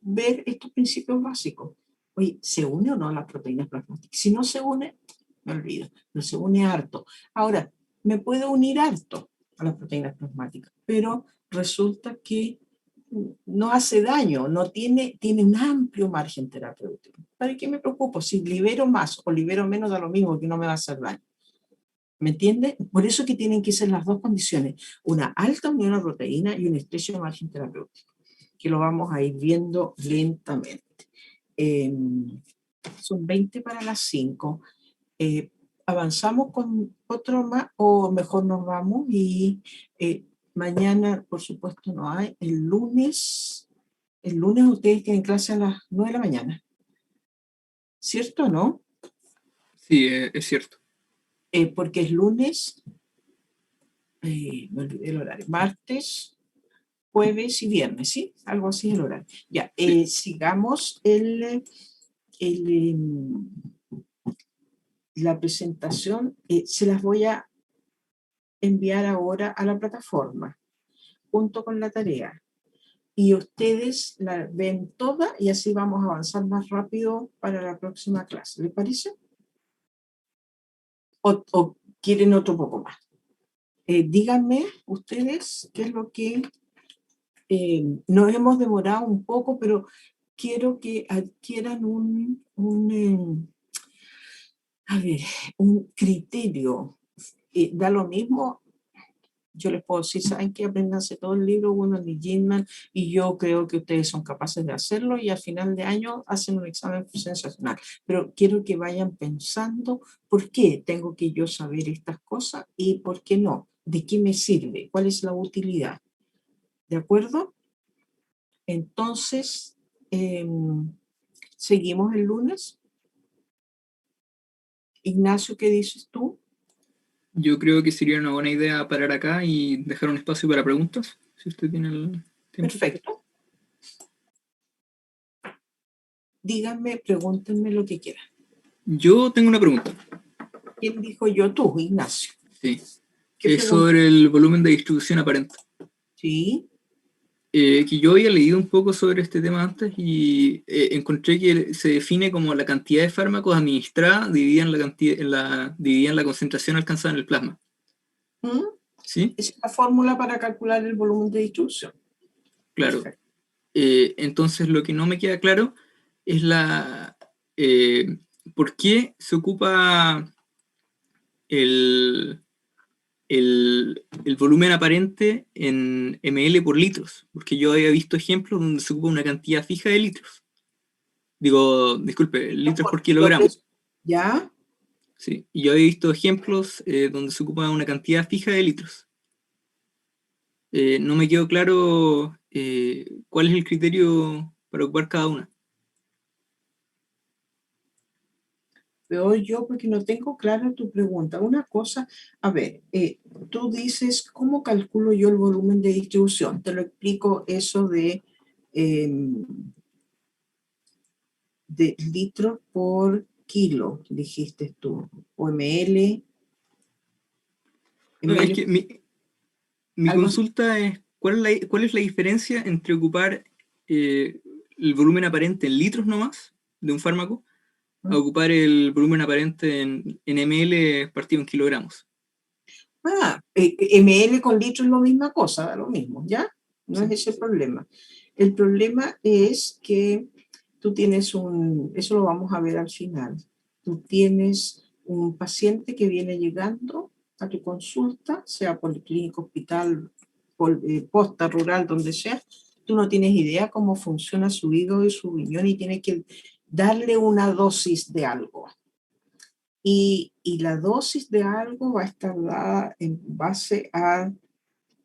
ver estos principios básicos. Oye, ¿se une o no las proteínas plasmáticas? Si no se une, me olvido, no se une harto. Ahora, me puedo unir harto a las proteínas plasmáticas, pero resulta que no hace daño, tiene un amplio margen terapéutico. ¿Para qué me preocupo? Si libero más o libero menos, da lo mismo, que no me va a hacer daño. ¿Me entiendes? Por eso que tienen que ser las dos condiciones, una alta unión a proteína y un estrecho margen terapéutico, que lo vamos a ir viendo lentamente. Son 20 para las 5. ¿Avanzamos con otro más o mejor nos vamos? Y mañana, por supuesto, no hay. El lunes ustedes tienen clase a las 9 de la mañana. ¿Cierto o no? Sí, es cierto. Porque es lunes, me olvidé el horario, martes, jueves y viernes, ¿sí? Algo así es el horario. Ya, Sí. sigamos la presentación. Se las voy a enviar ahora a la plataforma, junto con la tarea. Y ustedes la ven toda y así vamos a avanzar más rápido para la próxima clase. ¿Les parece? ¿O quieren otro poco más? Díganme ustedes qué es lo que nos hemos demorado un poco, pero quiero que adquieran un criterio. Da lo mismo. Yo les puedo decir, ¿saben qué? Apréndanse todo el libro, Woodman y Gilman, y yo creo que ustedes son capaces de hacerlo y al final de año hacen un examen sensacional. Pero quiero que vayan pensando por qué tengo que yo saber estas cosas y por qué no. ¿De qué me sirve? ¿Cuál es la utilidad? ¿De acuerdo? Entonces, ¿seguimos el lunes? Ignacio, ¿qué dices tú? Yo creo que sería una buena idea parar acá y dejar un espacio para preguntas, si usted tiene el tiempo. Perfecto. Díganme, pregúntenme lo que quieran. Yo tengo una pregunta. ¿Quién dijo yo? Tú, Ignacio. Sí. ¿Qué Es sobre el volumen de distribución aparente. Sí. Que yo había leído un poco sobre este tema antes y encontré que se define como la cantidad de fármacos administrada dividida en la concentración alcanzada en el plasma. ¿Sí? Es la fórmula para calcular el volumen de distribución. Claro. Entonces lo que no me queda claro es ¿por qué se ocupa el volumen aparente en ml por litros? Porque yo había visto ejemplos donde se ocupa una cantidad fija de litros. Disculpe, litros por kilogramo. ¿Ya? Sí, y yo había visto ejemplos donde se ocupa una cantidad fija de litros. No me quedó claro cuál es el criterio para ocupar cada una. peor yo porque no tengo clara tu pregunta. Una cosa, a ver, tú dices, ¿cómo calculo yo el volumen de distribución? Te lo explico eso de litros por kilo, dijiste tú, o ml. No, es que mi consulta es, ¿cuál es la diferencia entre ocupar el volumen aparente en litros nomás de un fármaco a ocupar el volumen aparente en ml partido en kilogramos? Ml con litro es la misma cosa, da lo mismo, ¿ya? No es ese el problema. El problema es que tú tienes eso lo vamos a ver al final, tú tienes un paciente que viene llegando a tu consulta, sea policlínico, hospital, posta, rural, donde sea, tú no tienes idea cómo funciona su hígado y su riñón y tienes que darle una dosis de algo. Y la dosis de algo va a estar dada en base al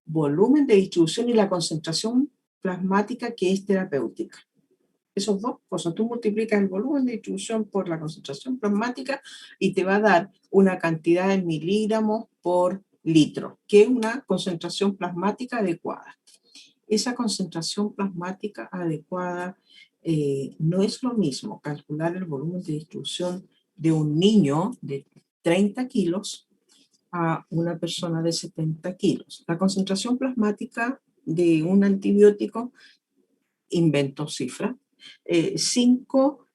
volumen de distribución y la concentración plasmática que es terapéutica. Esas dos cosas, tú multiplicas el volumen de distribución por la concentración plasmática y te va a dar una cantidad de miligramos por litro, que es una concentración plasmática adecuada. Esa concentración plasmática adecuada no es lo mismo calcular el volumen de distribución de un niño de 30 kilos a una persona de 70 kilos. La concentración plasmática de un antibiótico, invento cifra, 5,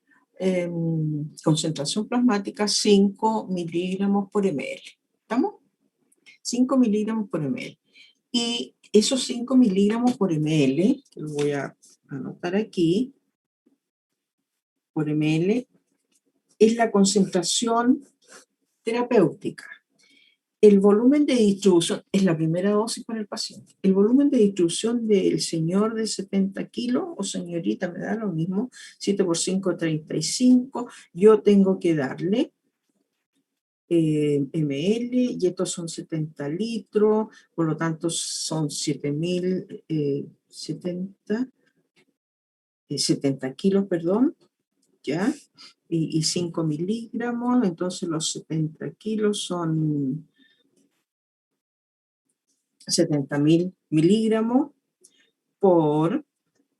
concentración plasmática 5 miligramos por ml. ¿Estamos? 5 miligramos por ml. Y esos 5 miligramos por ml, que lo voy a anotar aquí, por ml, es la concentración terapéutica. El volumen de distribución es la primera dosis para el paciente. El volumen de distribución del señor de 70 kilos o señorita, me da lo mismo, 7 por 5, 35. Yo tengo que darle ml y estos son 70 litros, por lo tanto son 70 kilos, perdón, ¿ya? Y 5 miligramos, entonces los 70 kilos son 70.000 miligramos por,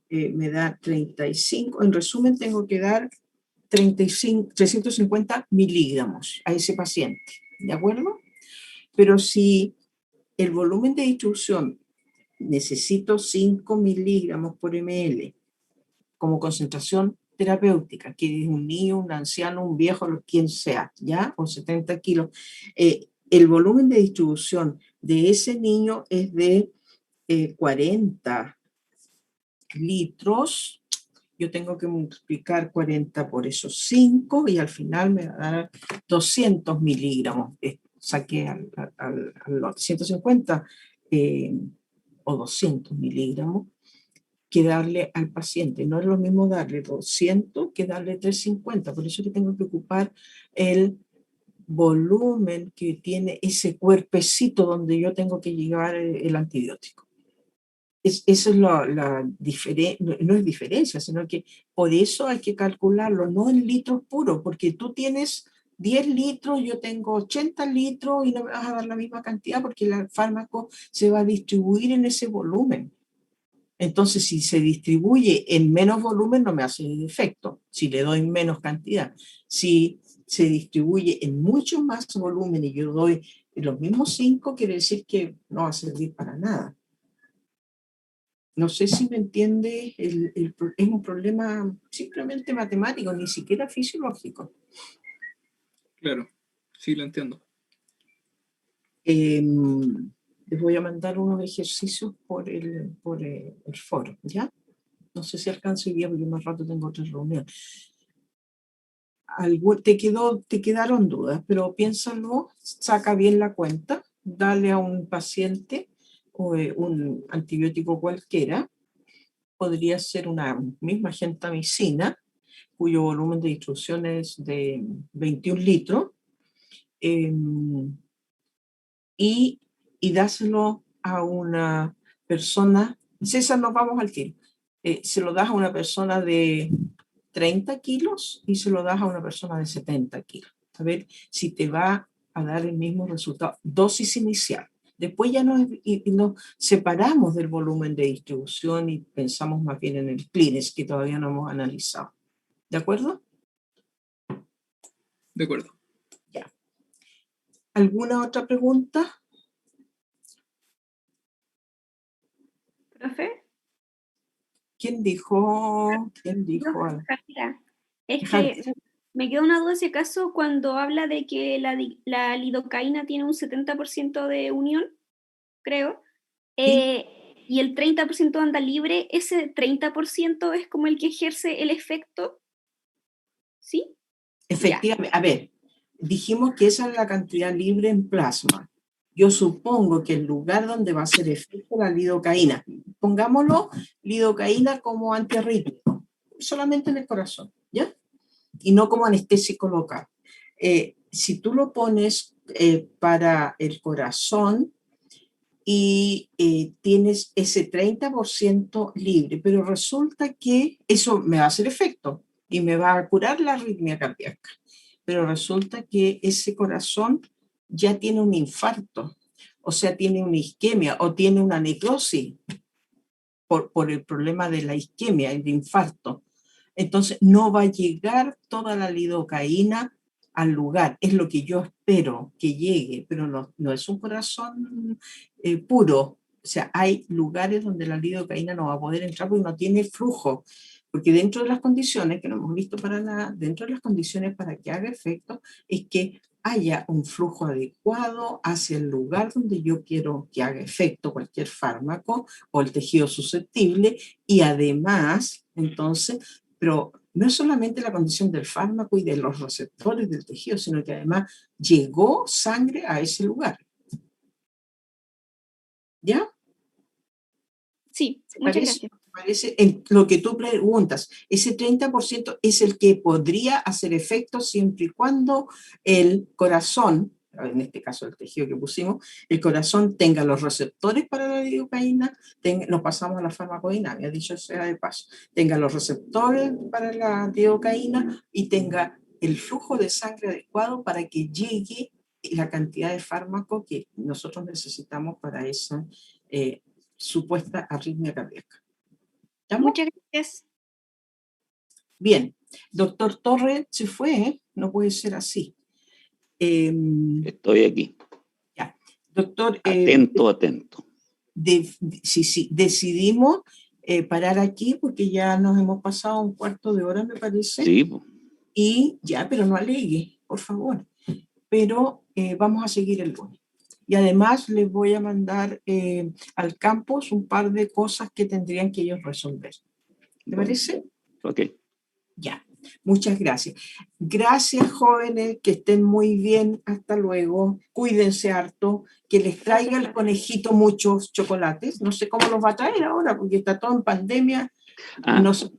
me da 35, en resumen tengo que dar 350 miligramos a ese paciente, ¿de acuerdo? Pero si el volumen de distribución necesito 5 miligramos por ml como concentración terapéutica, que es un niño, un anciano, un viejo, quien sea, ¿ya? O 70 kilos, el volumen de distribución de ese niño es de 40 litros. Yo tengo que multiplicar 40 por esos 5 y al final me va a dar 200 miligramos. Saqué al 150 o 200 miligramos que darle al paciente. No es lo mismo darle 200 que darle 350. Por eso que tengo que ocupar el volumen que tiene ese cuerpecito donde yo tengo que llevar el antibiótico. Eso es la diferencia, no es diferencia, sino que por eso hay que calcularlo, no en litros puros, porque tú tienes 10 litros, yo tengo 80 litros y no me vas a dar la misma cantidad porque el fármaco se va a distribuir en ese volumen. Entonces, si se distribuye en menos volumen, no me hace efecto, si le doy menos cantidad. Si se distribuye en mucho más volumen y yo doy los mismos 5, quiere decir que no va a servir para nada. No sé si me entiende, es un problema simplemente matemático, ni siquiera fisiológico. Claro, sí, lo entiendo. Les voy a mandar unos ejercicios por el foro, ¿ya? No sé si alcanzo hoy día porque más rato tengo otra reunión. Te quedaron dudas, pero piénsalo, saca bien la cuenta, dale a un paciente un antibiótico cualquiera, podría ser una misma gentamicina, cuyo volumen de distribución es de 21 litros, y dáselo a una persona, César, nos vamos al tiro, se lo das a una persona de 30 kilos y se lo das a una persona de 70 kilos. a ver si te va a dar el mismo resultado. Dosis inicial. Después ya nos separamos del volumen de distribución y pensamos más bien en el CLINES, que todavía no hemos analizado. ¿De acuerdo? De acuerdo. Ya. ¿Alguna otra pregunta? ¿Profe? ¿Quién dijo? Mira, es que me queda una duda ese caso cuando habla de que la lidocaína tiene un 70% de unión, creo, y el 30% anda libre. ¿Ese 30% es como el que ejerce el efecto? ¿Sí? Efectivamente. A ver, dijimos que esa es la cantidad libre en plasma. Yo supongo que el lugar donde va a hacer efecto la lidocaína, pongámoslo, lidocaína como antiarrítmico, solamente en el corazón, ¿ya? Y no como anestésico local. Si tú lo pones para el corazón y tienes ese 30% libre, pero resulta que eso me va a hacer efecto y me va a curar la arritmia cardíaca, pero resulta que ese corazón ya tiene un infarto, o sea, tiene una isquemia o tiene una necrosis por el problema de la isquemia, el infarto. Entonces no va a llegar toda la lidocaína al lugar. Es lo que yo espero que llegue, pero no es un corazón puro. O sea, hay lugares donde la lidocaína no va a poder entrar porque no tiene flujo. Porque dentro de las condiciones, que no hemos visto para nada, dentro de las condiciones para que haga efecto, es que haya un flujo adecuado hacia el lugar donde yo quiero que haga efecto cualquier fármaco o el tejido susceptible, y además, entonces, pero no es solamente la condición del fármaco y de los receptores del tejido, sino que además llegó sangre a ese lugar. ¿Ya? Sí, muchas gracias. Parece, en lo que tú preguntas, ese 30% es el que podría hacer efecto siempre y cuando el corazón, en este caso el tejido que pusimos, el corazón tenga los receptores para la lidocaína, nos pasamos a la farmacodinamia, dicho sea de paso, tenga los receptores para la lidocaína y tenga el flujo de sangre adecuado para que llegue la cantidad de fármaco que nosotros necesitamos para esa supuesta arritmia cardíaca. ¿Estamos? Muchas gracias. Bien, doctor Torres se fue, ¿eh? No puede ser así. Estoy aquí. Ya. Doctor. Atento. Sí, decidimos parar aquí porque ya nos hemos pasado un cuarto de hora, me parece. Sí. Y ya, pero no alegue, por favor. Pero vamos a seguir el lunes. Y además les voy a mandar al campus un par de cosas que tendrían que ellos resolver. ¿Te parece? Ok. Ya, muchas gracias. Gracias, jóvenes, que estén muy bien. Hasta luego. Cuídense harto. Que les traiga el conejito muchos chocolates. No sé cómo los va a traer ahora, porque está todo en pandemia. No se